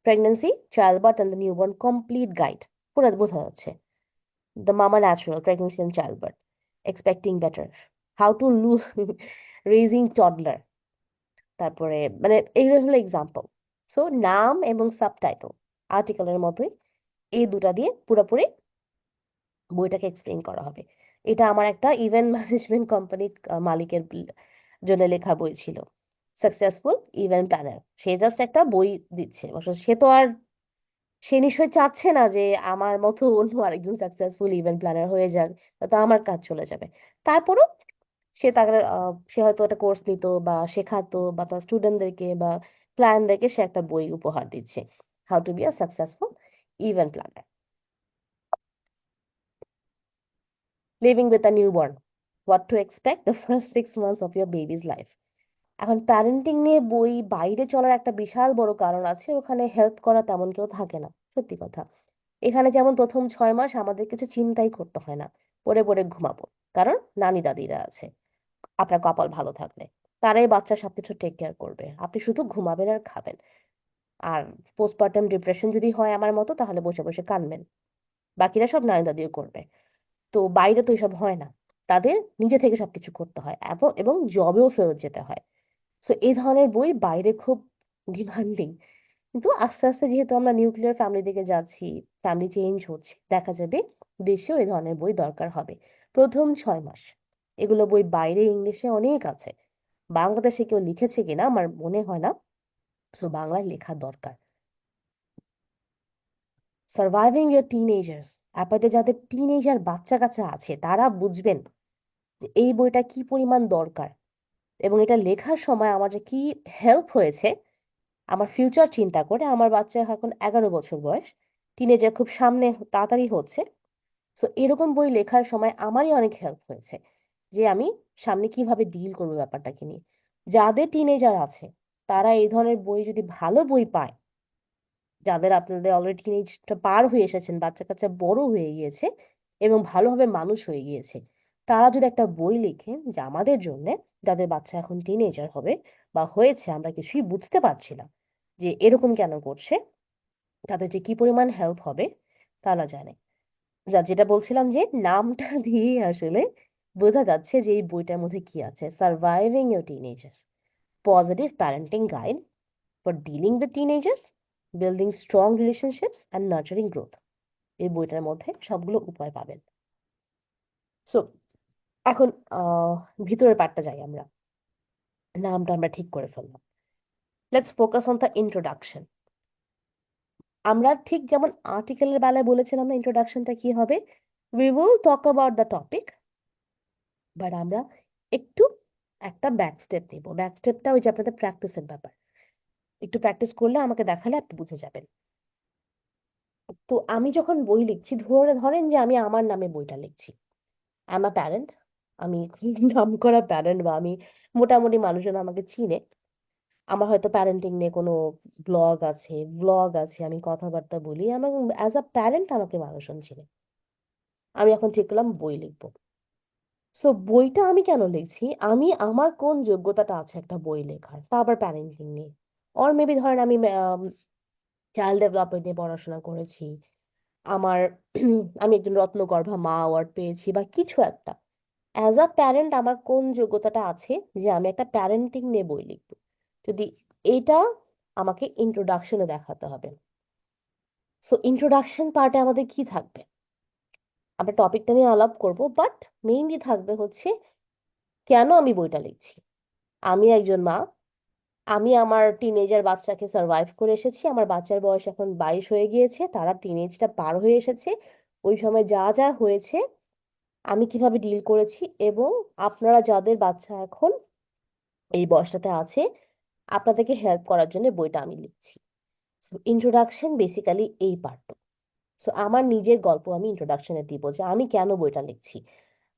pregnancy, child birth and the newborn complete guide, পুরো বোঝা যাচ্ছে। দ্য মামা natural, pregnancy and child birth, expecting better, how to lose, raising toddler. তারপরে মানে এইগুলো হলো এক্সাম্পল। সো নাম এবং সাবটাইটেল আর্টিকেলের মতোই, এই দুটা দিয়ে পুরোপুরি বইটাকে এক্সপ্লেন করা হবে। এটা আমার একটা ইভেন্ট ম্যানেজমেন্ট কোম্পানির মালিকের জন্য লেখা বই ছিল, সাকসেসফুল ইভেন্ট প্ল্যানার। সে জাস্ট একটা বই দিচ্ছে, অবশ্য সে তো আর, সে নিশ্চয়ই চাচ্ছে না যে আমার মতো অন্য আরেকজন সাকসেসফুল ইভেন্ট প্ল্যানার হয়ে যাক, তো আমার কাজ চলে যাবে। তারপরও সে তার সে হয়তো একটা কোর্স নিত বা শেখাতো, বা তার স্টুডেন্টদেরকে বা ক্লায়েন্টদেরকে সে একটা বই উপহার দিচ্ছে, how to be a successful event planner. Living with a newborn, what to expect the first 6 months of your babies life. এখন প্যারেন্টিং নিয়ে বই বাইরে চলার একটা বিশাল বড় কারণ আছে, ওখানে হেল্প করা তেমন কেউ থাকে না, সত্যি কথা। এখানে যেমন প্রথম 6 মাস আমাদের কিছু চিন্তাই করতে হয় না, পড়ে পড়ে ঘুমাবো, কারণ নানি দাদিরা আছে। আপনার কপাল ভালো থাকলে তারাই বাচ্চা সবকিছু টেক কেয়ার করবে, আপনি শুধু ঘুমাবেন আর খাবেন। আর পোস্টপার্টাম ডিপ্রেশন যদি হয় আমার মতো, তাহলে বসে বসে কাঁদবেন, বাকিরা সব নানি দাদিও করবে। তো বাইরে তো এসব হয় না, তাদের নিজে থেকে সবকিছু করতে হয়, এবং এবং জবেও ফেরত যেতে হয়। সো এই ধরনের বই বাইরে খুব ডিমান্ডিং। কিন্তু আস্তে আস্তে যেহেতু আমরা নিউক্লিয়ার ফ্যামিলি দিকে যাচ্ছি, ফ্যামিলি চেঞ্জ হচ্ছে, দেখা যাবে দেশেও এই ধরনের বই দরকার হবে। প্রথম 6 মাস এগুলো বই বাইরে ইংলিশে অনেক আছে, বাংলাদেশে কেউ লিখেছে কিনা আমার মনে হয় না। সো বাংলায় লেখা দরকার। সার্ভাইভিং ইয়ার টিনেজার্স, আপনাদের যাদের টিনেজার বাচ্চা কাচ্চা আছে তারা বুঝবেন যে এই বইটা কি পরিমাণ দরকার, এবং এটা লেখার সময় আমার যে কি হেল্প হয়েছে আমার ফিউচার চিন্তা করে। আমার বাচ্চা এখন 11 বছর বয়স, টিনেজার খুব সামনে তাড়াতাড়ি হচ্ছে। সো এরকম বই লেখার সময় আমারই অনেক হেল্প হয়েছে, যে আমি সামনে কিভাবে ডিল করবো ব্যাপারটাকে নিয়ে। যাদের টিনেজার আছে তারা এই ধরনের বই যদি ভালো বই পায়, যাদের আপনাদের অলরেডি টিনেজটা পার হয়ে এসেছেন, বাচ্চা কাচ্চা বড় হয়ে গিয়েছে এবং ভালোভাবে মানুষ হয়ে গিয়েছে, তারা যদি একটা বই লিখেন যে আমাদের জন্য, যাদের বাচ্চা এখন টিনেজার হবে বা হয়েছে, আমরা কিছুই বুঝতে পারছি না যে এরকম কেন করছে, তাদের যে কি পরিমাণ হেল্প হবে তারা জানে। যেটা বলছিলাম যে নামটা দিয়েই আসলে বোঝা যাচ্ছে যে এই বইটার মধ্যে কি আছে: surviving your teenagers, positive parenting guide for dealing with teenagers, building strong relationships and nurturing growth. এই বইটার মধ্যে সবগুলো উপায় পাবেন। সো এখন ভিতরের পার্টটা যাই আমরা। নামটা আমরা ঠিক করে ফেললাম, let's focus on the introduction. আমরা ঠিক যেমন আর্টিকেলের বেলায় বলেছিলাম না ইন্ট্রোডাকশনটা কি হবে, we will talk about the topic, but আমরা একটু একটা ব্যাক স্টেপ নেব। ব্যাক স্টেপটা ওই যে আপনাদের প্র্যাকটিসের ব্যাপার, একটু প্র্যাকটিস করলে আমাকে দেখালে আপনি বুঝে যাবেন। তো আমি যখন বই লিখছি, ধরেন যে আমি আমার নামে বইটা লিখছি, আই এম আ প্যারেন্ট, আমি নাম করা প্যারেন্ট, বা আমি মোটামুটি মানুষজন আমাকে চিনে, আমার হয়তো প্যারেন্টিং নিয়ে কোনো ব্লগ আছে, আমি কথাবার্তা বলি, আমার অ্যাজ আ প্যারেন্ট আমাকে মানুষজন চিনে। আমি এখন ঠিক করলাম বই লিখবো। সো বইটা আমি কেন লিখছি, আমি আমার কোন যোগ্যতাটা আছে একটা বই লেখার, তা আবার প্যারেন্টিং নিয়ে। অর মেবি ধরেন আমি চাইল্ড ডেভেলপমেন্ট নিয়ে পড়াশোনা করেছি, আমার আমি একজন রত্নগর্ভা মা অ্যাওয়ার্ড পেয়েছি বা কিছু একটা। অ্যাজ আ প্যারেন্ট আমার কোন যোগ্যতাটা আছে যে আমি একটা প্যারেন্টিং নিয়ে বই লিখবো, যদি এটা আমাকে ইন্ট্রোডাকশনে দেখাতে হবে। সো ইন্ট্রোডাকশন পার্টে আমাদের কি থাকবে, আমরা টপিকটা নিয়ে আলাপ করব, বাট মেইনলি থাকবে হচ্ছে কেন আমি বইটা লিখছি। আমি একজন মা, আমি আমার টিনেজার বাচ্চাকে সার্ভাইভ করে এসেছি, আমার বাচ্চার বয়স এখন 22 হয়ে গিয়েছে, তারা টিনেজটা পার হয়ে এসেছে, ওই সময় যা যা হয়েছে আমি কিভাবে ডিল করেছি, এবং আপনারা যাদের বাচ্চা এখন এই বয়সটাতে আছে আপনাদেরকে হেল্প করার জন্য বইটা আমি লিখছি। ইন্ট্রোডাকশন বেসিক্যালি এই পার্ট। সো আমার নিজের গল্প আমি ইন্ট্রোডাকশনে দিব যে আমি কেন বইটা লিখছি।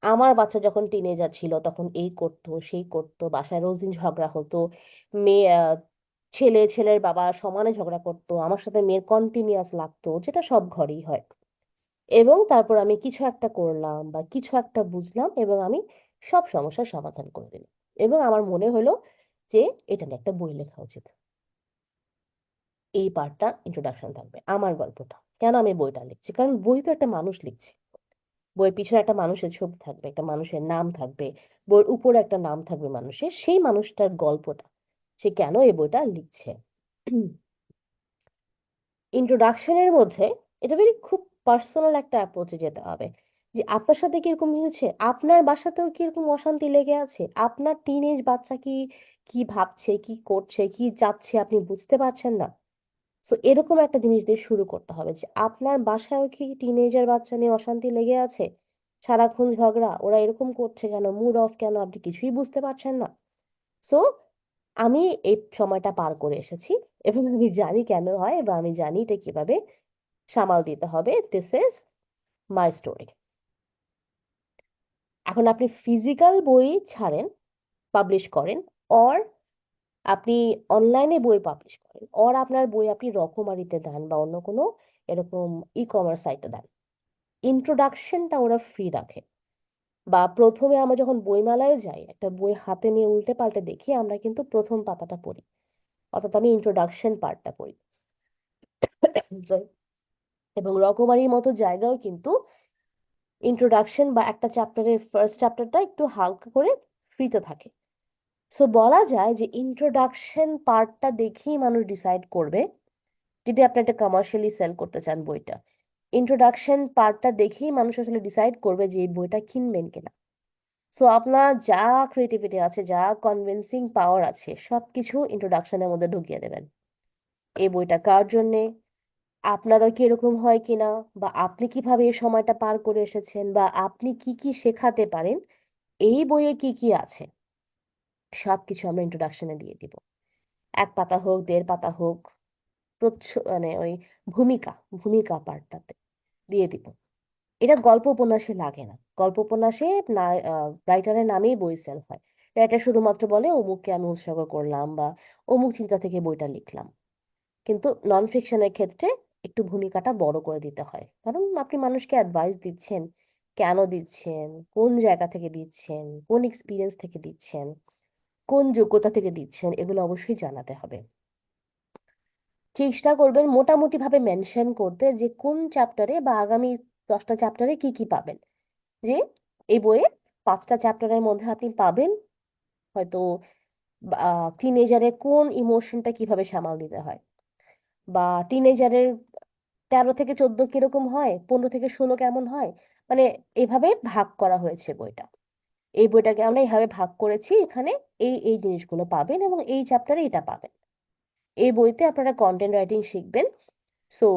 আমার বাচ্চা যখন টিনেজার ছিল তখন এই করতো সেই করতো, বাসায় রোজদিন ঝগড়া হতো, মেয়ে ছেলের বাবা সমানে ঝগড়া করতো, আমার সাথে মেয়ের কন্টিনিউয়াস লাগতো, যেটা সব ঘরেই হয়। এবং তারপর আমি কিছু একটা করলাম বা কিছু একটা বুঝলাম এবং আমি সব সমস্যার সমাধান করে দিলাম, এবং আমার মনে হলো যে এটা নিয়ে একটা বই লেখা উচিত। এই পার্টটা ইন্ট্রোডাকশন থাকবে, আমার গল্পটা কেন আমি বইটা লিখছি, কারণ বই তো একটা মানুষ লিখছে, বইয়ের পিছনে একটা মানুষের ছবি থাকবে, একটা মানুষের নাম থাকবে, বইয়ের উপরে একটা নাম থাকবে মানুষের, সেই মানুষটার গল্পটা, সে কেন এই বইটা লিখছে। ইন্ট্রোডাকশনের মধ্যে এটা ভেরি খুব পার্সোনাল একটা অ্যাপ্রোচে যেতে হবে, যে আপনার সাথে কিরকম হয়েছে, আপনার বাসাতেও কিরকম অশান্তি লেগে আছে, আপনার টিনেজ বাচ্চা কি কি ভাবছে, কি করছে, কি চাচ্ছে আপনি বুঝতে পারছেন না। তো এরকম একটা জিনিস দিয়ে শুরু করতে হবে যে আপনার বাসায়ও কি টিনেজার বাচ্চা নিয়ে অশান্তি লেগে আছে, সারাক্ষণ ঝগড়া, ওরা এরকম করছে কেন, মুড অফ কেন, আপনি কিছুই বুঝতে পারছেন না। সো আমি এই সময়টা পার করে এসেছি এবং আমি জানি কেন হয়, এবং আমি জানি এটা কিভাবে সামাল দিতে হবে। This is my story. এখন আপনি ফিজিক্যাল বই ছাড়েন, পাবলিশ করেন, অর আপনি অনলাইনে বই পাবলিশ করেন, অর আপনার বই আপনি রকমারিতে দেন বা অন্য কোনো এরকম ই কমার্স সাইটে দেন, ইন্ট্রোডাকশনটা ওরা ফ্রি রাখে। বা প্রথমে আমরা যখন বইমেলায় যাই, একটা বই হাতে নিয়ে উল্টে পাল্টে দেখি, আমরা কিন্তু প্রথম পাতাটা পড়ি, অর্থাৎ আমি ইন্ট্রোডাকশন পার্টটা পড়ি। Sorry. এবং রকমারির মতো জায়গাও কিন্তু ইন্ট্রোডাকশন বা একটা চ্যাপ্টারের ফার্স্ট চ্যাপ্টারটা একটু হালকা করে ফ্রিতে থাকে। সো বলা যায় যে ইন্ট্রোডাকশন পার্টটা দেখেই মানুষ ডিসাইড করবে, যদি আপনি একটা কমার্শিয়ালি সেল করতে চান বইটা, ইন্ট্রোডাকশন পার্টটা দেখেই মানুষ আসলে ডিসাইড করবে যে এই বইটা কিনবেন কিনা। সো আপনার যা ক্রিয়েটিভিটি আছে, যা কনভিন্সিং পাওয়ার আছে, সবকিছু ইন্ট্রোডাকশনের মধ্যে ঢুকিয়ে দেবেন। এই বইটা কার জন্যে, আপনারও কি এরকম হয় কিনা, বা আপনি কিভাবে এই সময়টা পার করে এসেছেন, বা আপনি কি কি শেখাতে পারেন, এই বইয়ে কি কি আছে, সবকিছু আমরা ইন্ট্রোডাকশনে দিয়ে দিব। এক পাতা হোক, 1.5 পাতা হোক, মানে ওই ভূমিকা ভূমিকা পার্টটাতে দিয়ে দিব। এটা গল্প উপন্যাসে লাগে না, গল্প উপন্যাসে না রাইটারের নামেই বই সেল হয়, রাইটার শুধুমাত্র বলে অমুককে আমি উৎসর্গ করলাম বা অমুক চিন্তা থেকে বইটা লিখলাম। কিন্তু নন ফিকশনের ক্ষেত্রে একটু ভূমিকাটা বড় করে দিতে হয়, কারণ আপনি মানুষকে অ্যাডভাইস দিচ্ছেন, কেন দিচ্ছেন, কোন জায়গা থেকে দিচ্ছেন, কোন এক্সপিরিয়েন্স থেকে দিচ্ছেন, কোন যোগ্যতা থেকে দিচ্ছেন, এগুলো অবশ্যই জানাতে হবে। চেষ্টা করবেন মোটামুটি ভাবে মেনশন করতে যে কোন চ্যাপ্টারে বা আগামী 10টা চ্যাপ্টারে কি কি পাবেন। যে এই বইয়ে 5টা চ্যাপ্টারের মধ্যে আপনি পাবেন হয়তো টিনেজারের কোন ইমোশনটা কিভাবে সামাল দিতে হয়, বা টিনেজারের 13 থেকে 14 কিরকম হয়, 15 থেকে 16 কেমন হয়। মানে এভাবে ভাগ করা হয়েছে বইটা। এই বইটাকে আমরা এইভাবে ভাগ করেছি, এখানে এই এই জিনিসগুলো পাবেন এবং এই চ্যাপ্টারে এটা পাবেন। এই বইতে আপনারা কন্টেন্ট রাইটিং শিখবেন। সো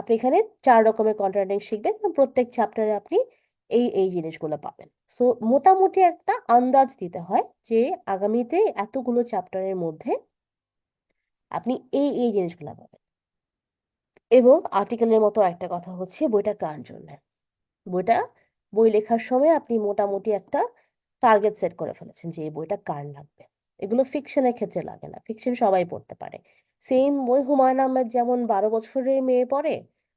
আপনি এখানে 4 রকমের কন্টেন্ট রাইটিং শিখবেন এবং প্রত্যেক চ্যাপ্টারে আপনি এই এই জিনিসগুলো পাবেন। সো মোটামুটি একটা আন্দাজ দিতে হয় যে আগামীতে এতগুলো চ্যাপ্টারের মধ্যে আপনি এই এই জিনিসগুলো পাবেন। এবং আর্টিকেলের মতো একটা কথা হচ্ছে, বইটা কার জন্য। বইটা বই লেখার সময় আপনি মোটামুটি একটা টার্গেট সেট করে ফেলেছেন যে এই বইটা কার লাগবে। এগুলো ফিকশনের ক্ষেত্রে লাগে না, ফিকশন সবাই পড়তে পারে। সেম বই হুমায়ুন আহমেদ যেমন 12 বছরের মেয়ে পড়ে,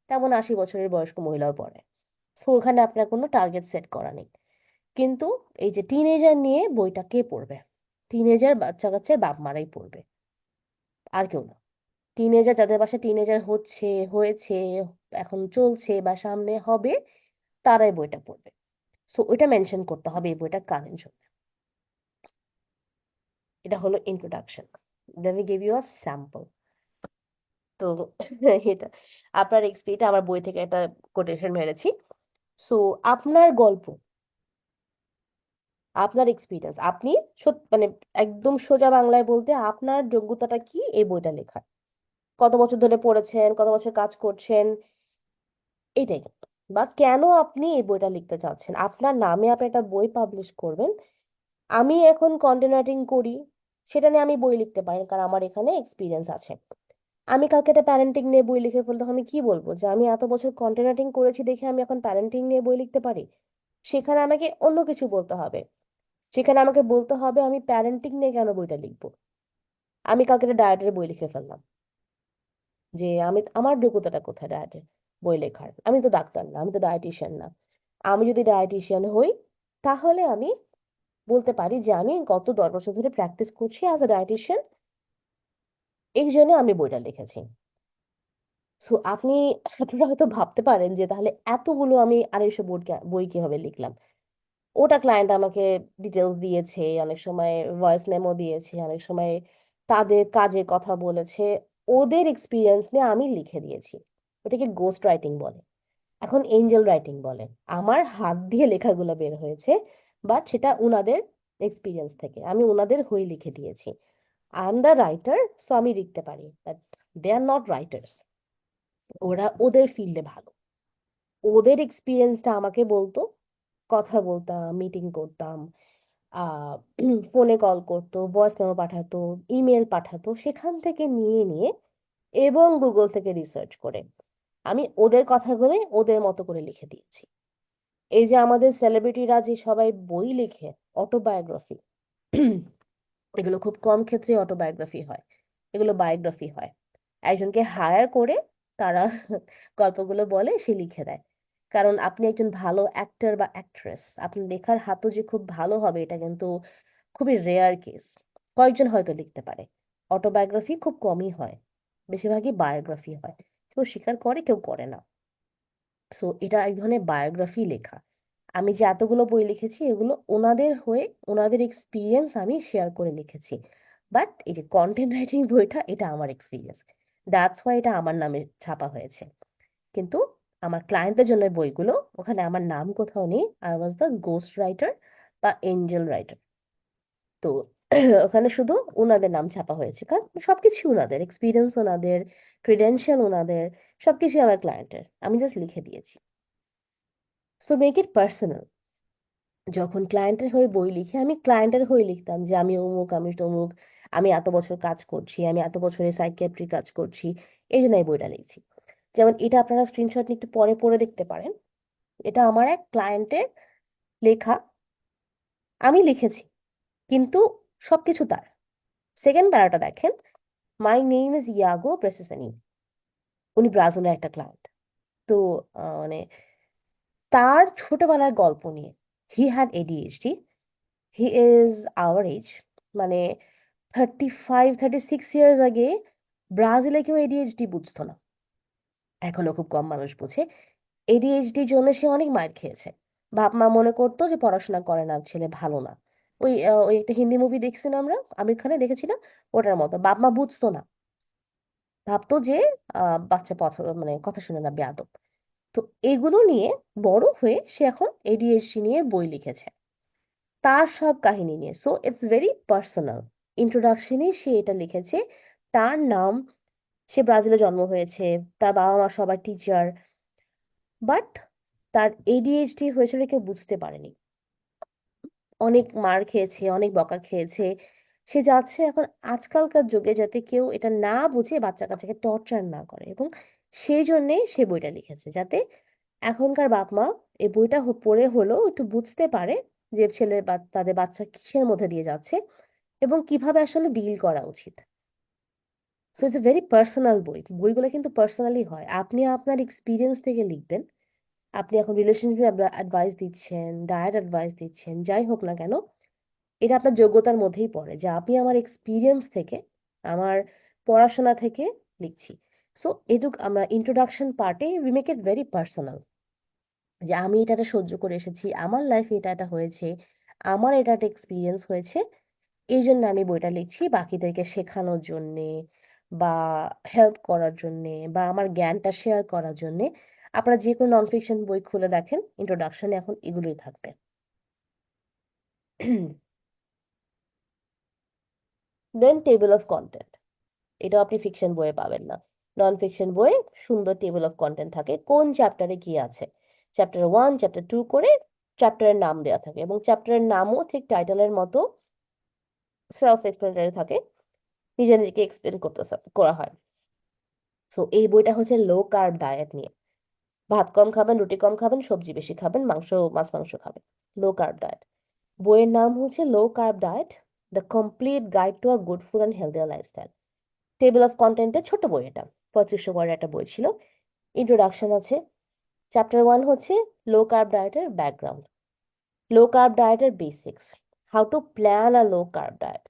তেমন 80 বছরের বয়স্ক মহিলাও পড়ে। সো ওখানে আপনার কোনো টার্গেট সেট করা নেই। কিন্তু এই যে টিনেজার নিয়ে বইটা কে পড়বে? টিনেজার বাচ্চা কাচ্চার বাপ মারাই পড়বে, আর কেউ না। টিনেজার যাদের বাসায় টিনেজার হচ্ছে, হয়েছে, এখন চলছে বা সামনে হবে, তারাই বইটা পড়বে। সো ওইটা মেনশন করতে হবে এই বইটা কারেন্ট জন্য। এটা হলো introduction. Then we give you a sample. তো এটা আপনার এক্সপিরিটা আমার বই থেকে একটা কোটেশন মেরেছি। সো আপনার গল্প, আপনার এক্সপিরিয়েন্স, আপনি মানে একদম সোজা বাংলায় বলতে আপনার যোগ্যতাটা কি এই বইটা লেখার, কত বছর ধরে পড়েছেন, কত বছর কাজ করছেন, এটাই। বা কেন আপনি এই বইটা লিখতে চাচ্ছেন, আপনার নামে আপনি একটা বই পাবলিশ করবেন। আমি এখন কন্টেন্ট রাইটিং করি, সেটা নিয়ে আমি বই লিখতে পারি কারণ আমার এখানে এক্সপিরিয়েন্স আছে। আমি কালকে একটা প্যারেন্টিং নিয়ে বই লিখে ফেলতে আমি কি বলবো যে আমি এত বছর কন্টেন্ট রাইটিং করেছি দেখে আমি এখন প্যারেন্টিং নিয়ে বই লিখতে পারি? সেখানে আমাকে অন্য কিছু বলতে হবে। সেখানে আমাকে বলতে হবে আমি প্যারেন্টিং নিয়ে কেন বইটা লিখবো। আমি কালকে একটা ডায়েটের বই লিখে ফেললাম, যে আমি আমার যোগ্যতাটা কোথায় ডায়েটের বই লেখার? আমি তো ডাক্তার না, আমি তো ডায়েটিশিয়ান না। আমি যদি ডায়েটিশিয়ান হই, তাহলে আমি বলতে পারি যে আমি গত 10 বছর ধরে প্র্যাকটিস করছি অ্যাজ আ ডায়েটিশিয়ান, এই জন্য আমি বইটা লিখেছি। সো আপনারা হয়তো ভাবতে পারেন যে তাহলে এতগুলো আমি 250 বই কিভাবে লিখলাম। ওটা ক্লায়েন্ট আমাকে ডিটেলস দিয়েছে, অনেক সময় ভয়েস মেমো দিয়েছে, অনেক সময় তাদের কাজের কথা বলেছে, ওদের এক্সপিরিয়েন্স নিয়ে আমি লিখে দিয়েছি। ওটাকে গোস্ট রাইটিং বলে, এখন এঞ্জেল রাইটিং বলে। আমার হাত দিয়ে লেখাগুলো বের হয়েছে, বাট সেটা উনাদের এক্সপিরিয়েন্স থেকে আমি উনাদের হয়ে লিখে দিয়েছি। I am the writer, so আমি লিখতে পারি, but they are not writers. ওরা ওদের ফিল্ডে ভালো, ওদের এক্সপিরিয়েন্সটা আমাকে বলতো, কথা বলতাম, মিটিং করতাম, আহ ফোনে কল করতো, ভয়েস মেমো পাঠাতো, ইমেল পাঠাতো, সেখান থেকে নিয়ে নিয়ে এবং গুগল থেকে রিসার্চ করে আমি ওদের কথাগুলো ওদের মতো করে লিখে দিয়েছি। এই যে আমাদের সেলিব্রিটিরা যে সবাই বই লিখে, অটোবায়োগ্রাফি, এগুলো খুব কম ক্ষেত্রে অটোবায়োগ্রাফি হয়, এগুলো বায়োগ্রাফি হয়। একজনকে হায়ার করে তারা গল্পগুলো বলে, সে লিখে দেয়। কারণ আপনি একজন ভালো অ্যাক্টর বা অ্যাক্ট্রেস, আপনার লেখার হাতও যে খুব ভালো হবে এটা কিন্তু খুবই রেয়ার কেস। কয়েকজন হয়তো লিখতে পারে। অটোবায়োগ্রাফি খুব কমই হয়, বেশিরভাগই বায়োগ্রাফি হয়। কেউ স্বীকার করে, কেউ করে না। সো এটা এক ধরনের বায়োগ্রাফি লেখা। আমি যে এতগুলো বই লিখেছি এগুলো ওনাদের হয়ে, ওনাদের এক্সপিরিয়েন্স আমি শেয়ার করে লিখেছি। বাট এই যে কন্টেন্ট রাইটিং বইটা, এটা আমার এক্সপিরিয়েন্স, দ্যাটস ওয়াই এটা আমার নামে ছাপা হয়েছে। কিন্তু আমার ক্লায়েন্টদের জন্য বইগুলো, ওখানে আমার নাম কোথাও নেই, I was the ghost writer বা এঞ্জেল রাইটার। তো ওখানে শুধু ওনাদের নাম ছাপা হয়েছে, কারণ সবকিছু ওনাদের এক্সপিরিয়েন্স, ওনাদের ক্রিডেন্সিয়াল, ওনাদের সবকিছু আমার ক্লায়েন্টের, আমি জাস্ট লিখে দিয়েছি। So make it personal. যখন ক্লায়েন্টের হয়ে বই লিখে, আমি ক্লায়েন্টের হয়ে লিখতাম যে আমি অমুক, আমি তমুক, আমি এত বছর কাজ করছি, আমি এত বছরের সাইকিয়াট্রি কাজ করছি, এই জন্য এই বইটা লিখছি। যেমন এটা আপনারা স্ক্রিনশট নিয়ে একটু পরে পড়ে দেখতে পারেন। এটা আমার এক ক্লায়েন্টের লেখা, আমি লিখেছি, কিন্তু সবকিছু তার। সেকেন্ড প্যারাটা দেখেন, মাই নেম ইজ ইয়াগো প্রেসিসানি। উনি ব্রাজিলের একটা ক্লায়েন্ট। তো মানে তার ছোটবেলার গল্প নিয়ে। He had ADHD. He is our age, মানে 35-36 ইয়ার্স আগে ব্রাজিলে কেউ এডিএইচডি বুঝতো না, এখনো খুব কম মানুষ বোঝে। এডিএইচডির জন্য সে অনেক মার খেয়েছে। বাপ মা মনে করতো যে পড়াশোনা করে না, ছেলে ভালো না। ওই একটা হিন্দি মুভি দেখছি না আমরা, আমির খানে দেখেছিলাম, ওটার মতো বাপ মা বুঝতো না, ভাবতো যে বাচ্চা পথ মানে কথা শুনে না, বেয়াদব। তো এগুলো নিয়ে বড় হয়ে সে এখন এডিএইচডি নিয়ে বই লিখেছে, তার সব কাহিনী নিয়ে। So it's very personal. ইন্ট্রোডাকশনে সে এটা লিখেছে, তার নাম, সে ব্রাজিলে জন্ম হয়েছে, তার বাবা মা সবার টিচার, বাট তার এডিএইচডি হয়েছিল কেউ বুঝতে পারেনি। অনেক মার খেয়েছে, অনেক বকা খেয়েছে। সে যাচ্ছে এখন আজকালকার যুগে যাতে কেউ এটা না বুঝে বাচ্চা কাচ্চাকে টর্চার না করে, এবং সেই জন্যে সে বইটা লিখেছে, যাতে এখনকার বাপ মা এই বইটা পড়ে হলেও একটু বুঝতে পারে যে ছেলে বা তাদের বাচ্চা কিসের মধ্যে দিয়ে যাচ্ছে এবং কিভাবে আসলে ডিল করা উচিত। So it's a very personal বই। বইগুলো কিন্তু পার্সোনালি হয়, আপনি আপনার এক্সপিরিয়েন্স থেকে লিখবেন। আপনি এখন রিলেশনশিপ অ্যাডভাইস দিচ্ছেন, ডায়েট অ্যাডভাইস দিচ্ছেন, যাই হোক না কেন, এটা আপনার যোগ্যতার মধ্যেই পড়ে যে আমি আমার এক্সপিরিয়েন্স থেকে, আমার পড়াশোনা থেকে লিখছি। সো এটুক আমরা ইন্ট্রোডাকশন পার্টে we make it very personal, যে আমি এটা সহ্য করে এসেছি, আমার লাইফে এটা হয়েছে, আমার এটা একটা এক্সপিরিয়েন্স হয়েছে, এই জন্য আমি বইটা লিখছি বাকিদেরকে শেখানোর জন্যে, বা হেল্প করার জন্যে, বা আমার জ্ঞানটা শেয়ার করার জন্যে। আপনারা যে কোনো নন ফিকশন বই খুলে দেখেন, ইন্ট্রোডাকশনে এখন এগুলোই থাকবে। দেন টেবিল অফ কন্টেন্ট, এটাও আপনি ফিকশন বইয়ে পাবেন না। নন ফিকশন বইয়ে সুন্দর টেবিল অফ কন্টেন্ট থাকে, কোন চ্যাপ্টারে কি আছে, চ্যাপ্টার 1 চ্যাপ্টার 2 করে চ্যাপ্টারের নাম দেওয়া থাকে, এবং চ্যাপ্টারের নামও ঠিক টাইটেলের মতো সেলফ এক্সপ্লেনেটরি থাকে, নিজে নিজেকে এক্সপ্লেন করতে করা হয়। সো এই বইটা হচ্ছে লো কার্ব ডায়েট নিয়ে। ভাত কম খাবেন, রুটি কম খাবেন, সবজি বেশি খাবেন, মাছ মাংস খাবেন, লো কার্ব ডায়েট। বইয়ের নাম হচ্ছে low carb diet, the complete guide to a good food and healthier lifestyle. Table of কন্টেন্টের ছোট বই এটা, 3500 ওয়ার্ডের একটা বই ছিল। ইন্ট্রোডাকশন আছে। চ্যাপ্টার 1 হচ্ছে লো কার্ব ডায়েটের ব্যাকগ্রাউন্ড, লো কার্ব ডায়েটের basics, how to plan a low carb diet,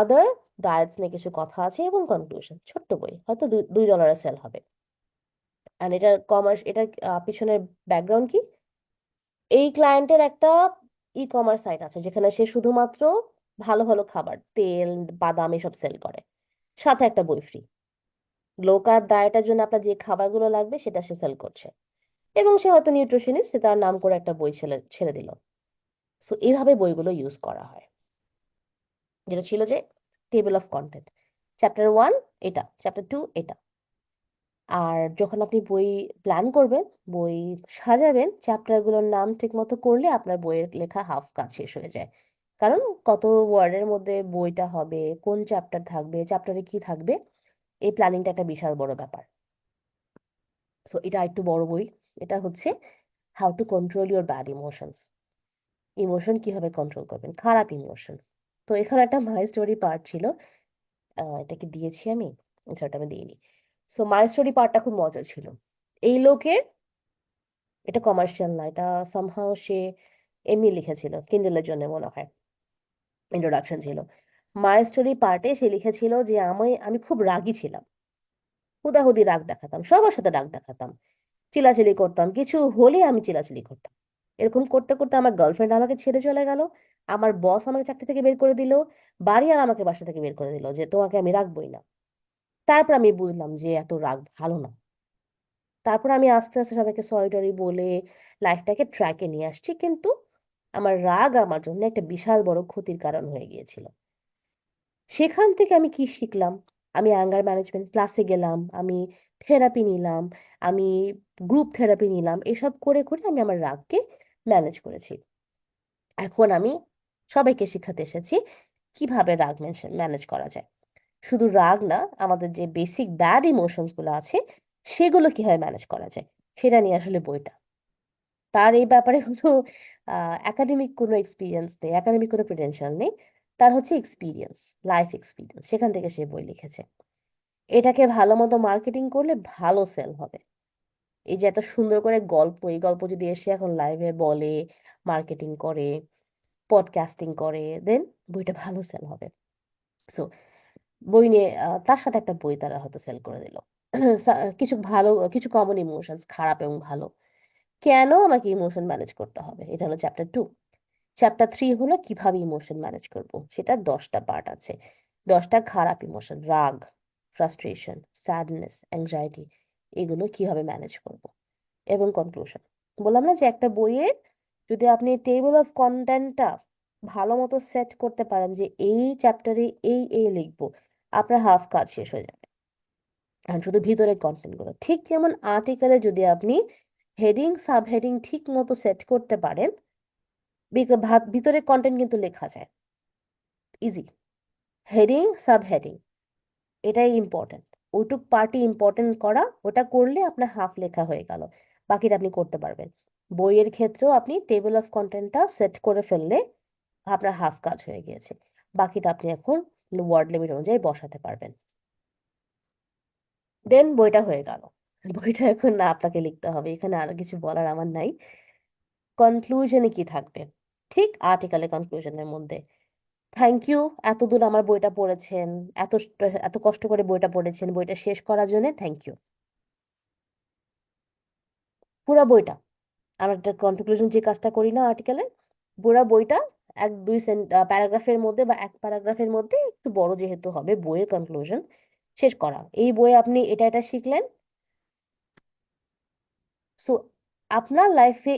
other diets নিয়ে কিছু কথা আছে, এবং কনক্লুশন। ছোট্ট বই, হয়তো $2 সেল হবে। আর এটার এটার পিছনের ব্যাকগ্রাউন্ড কি, এই ক্লায়েন্টের একটা ই কমার্স সাইট আছে যেখানে সে শুধুমাত্র ভালো ভালো খাবার, তেল, বাদাম এসব সেল করে, সাথে একটা বই ফ্রি। লো কার্ব ডায়েটের জন্য আপনার যে খাবারগুলো লাগবে সেটা সে সেল করছে, এবং সে হয়তো নিউট্রিশনিস্ট, সে তার নাম করে একটা বই ছেড়ে ছেড়ে দিল। সো এইভাবে বইগুলো ইউজ করা হয়। যেটা ছিল যে টেবিল অফ কন্টেন্ট, চ্যাপ্টার 1 এটা, চ্যাপ্টার 2 এটা। আর যখন আপনি বই প্ল্যান করবেন, বই সাজাবেন, চ্যাপ্টারগুলোর নাম ঠিক মতো করলে আপনার বইয়ের লেখা হাফ কাজ শেষ হয়ে যায়। কারণ কত ওয়ার্ডের মধ্যে বইটা হবে, কোন চ্যাপ্টার থাকবে, চ্যাপ্টারে কি থাকবে, এই প্ল্যানিংটা একটা বিশাল বড় ব্যাপার। সো এটা একটু বড় বই। এটা হচ্ছে how to control your bad emotions, emotion কিভাবে কন্ট্রোল করবেন, খারাপ ইমোশন। তো এখানে একটা মাই স্টোরি পার্ট ছিল, এটা কি দিয়েছি আমি? আচ্ছা, ওটা আমি দিইনি। সো মাই স্টোরি পার্টটা খুব মজার ছিল। এই লোকের, এটা কমার্শিয়াল না, এটা সামহাও সে এমনি লিখেছিল কিন্ডেলের জন্য মনে হয়, ইন্ট্রোডাকশন ছিল। মাই স্টোরি পার্টে সে লিখেছিল যে আমি আমি খুব রাগী ছিলাম, হুদাহুদি রাগ দেখাতাম, সবার সাথে রাগ দেখাতাম, চিল্লাচিল্লি করতাম, কিছু হলে আমি চিল্লাচিল্লি করতাম। এরকম করতে করতে আমার গার্লফ্রেন্ড আমাকে ছেড়ে চলে গেল, আমার বস আমাকে চাকরি থেকে বের করে দিল, বাড়ি আর আমাকে বাসা থেকে বের করে দিল, যে তোমাকে আমি রাখবোই না। তারপর আমি বুঝলাম যে এত রাগ ভালো না। তারপর আমি আস্তে আস্তে সবাইকে সরি টরি বলে লাইফটাকে ট্র্যাকে নিয়ে আসছি, কিন্তু আমার রাগ আমার জন্য একটা বিশাল বড় ক্ষতির কারণ হয়ে গিয়েছিল। সেখান থেকে আমি কি শিখলাম, আমি অ্যাঙ্গার ম্যানেজমেন্ট ক্লাসে গেলাম, আমি থেরাপি নিলাম, আমি গ্রুপ থেরাপি নিলাম, এসব করে করে আমি আমার রাগকে ম্যানেজ করেছি। এখন আমি সবাইকে শেখাতে এসেছি কিভাবে রাগ ম্যানেজ করা যায়। শুধু রাগ না, আমাদের যে বেসিক ব্যাড ইমোশনস গুলো আছে সেগুলো কিভাবে ম্যানেজ করা যায়, সেটা নিয়ে আসলে বইটা। তার এই ব্যাপারে কোনো একাডেমিক কোনো এক্সপিরিয়েন্স নেই, একাডেমিক কোনো ক্রেডেনশিয়াল নেই, তার হচ্ছে এক্সপিরিয়েন্স, লাইফ এক্সপিরিয়েন্স, সেখান থেকে সে বই লিখেছে। এটাকে ভালো মতো মার্কেটিং করলে ভালো সেল হবে। এই যে এত সুন্দর করে গল্প, এই গল্প যদি এসে এখন লাইভে বলে, মার্কেটিং করে, পডকাস্টিং করে, দেন বইটা ভালো সেল হবে। সো বই নিয়ে তার সাথে একটা বই তারা হয়তো সেল করে দিল। কিছু ভালো, কিছু কমন ইমোশনস, খারাপ এবং ভালো। কেন আমাকে ইমোশন ম্যানেজ করতে হবে, এটা হলো চ্যাপ্টার 2। চ্যাপ্টার 3 হলো কিভাবে ইমোশন ম্যানেজ করব, সেটা 10টা পার্ট আছে। 10টা খারাপ ইমোশন, রাগ, ফ্রাস্ট্রেশন, স্যাডনেস, অ্যাংজাইটি, এগুলো কিভাবে ম্যানেজ করব। এবং কনক্লুশন, বললাম না যে একটা বইয়ের যদি আপনি টেবিল অফ কন্টেন্টটা ভালো মতো সেট করতে পারেন যে এই চ্যাপ্টারে এই লিখবো, আপনার হাফ কাজ শেষ হয়ে যাবে। আর শুধু ভিতরের কন্টেন্ট গুলো, ঠিক যেমন আর্টিকেলে যদি আপনি হেডিং সাব হেডিং ঠিক মতো সেট করতে পারেন, ভিতরের কন্টেন্ট কিন্তু লেখা যায় ইজি। হেডিং সাব হেডিং এটাই ইম্পর্টেন্ট, ওইটুক পার্টি ইম্পর্টেন্ট করা, ওটা করলে আপনার হাফ লেখা হয়ে গেল, বাকিটা আপনি করতে পারবেন। বইয়ের ক্ষেত্রেও আপনি টেবিল অফ কন্টেন্টটা সেট করে ফেললে আপনার হাফ কাজ হয়ে গিয়েছে, বাকিটা আপনি এখন ওয়ার্ড লিমিট অনুযায়ী বসাতে পারবেন। দেন বইটা হয়ে গেল। বইটা এখন না আপনাকে লিখতে হবে, এখানে আর কিছু বলার আমার নাই। কনক্লুশনে কি থাকবে, ঠিক আর্টিকেলের কনক্লুশনের মধ্যে, থ্যাংক ইউ এতদূর আমার বইটা পড়েছেন, এত কষ্ট করে বইটা পড়েছেন, বইটা শেষ করার জন্য থ্যাংক ইউ। পুরো বইটা, আমরা একটা কনক্লুশন যে কাজটা করি না আর্টিকেলে, পুরো বইটা এক দুই প্যারাগ্রাফের মধ্যে বা এক প্যারাগ্রাফের মধ্যে, একটু বড় যেহেতু হবে বইয়ের কনক্লুশন, শেষ করা। এই বইয়ে আপনি এটা এটা শিখলেন। সো আপনার লাইফে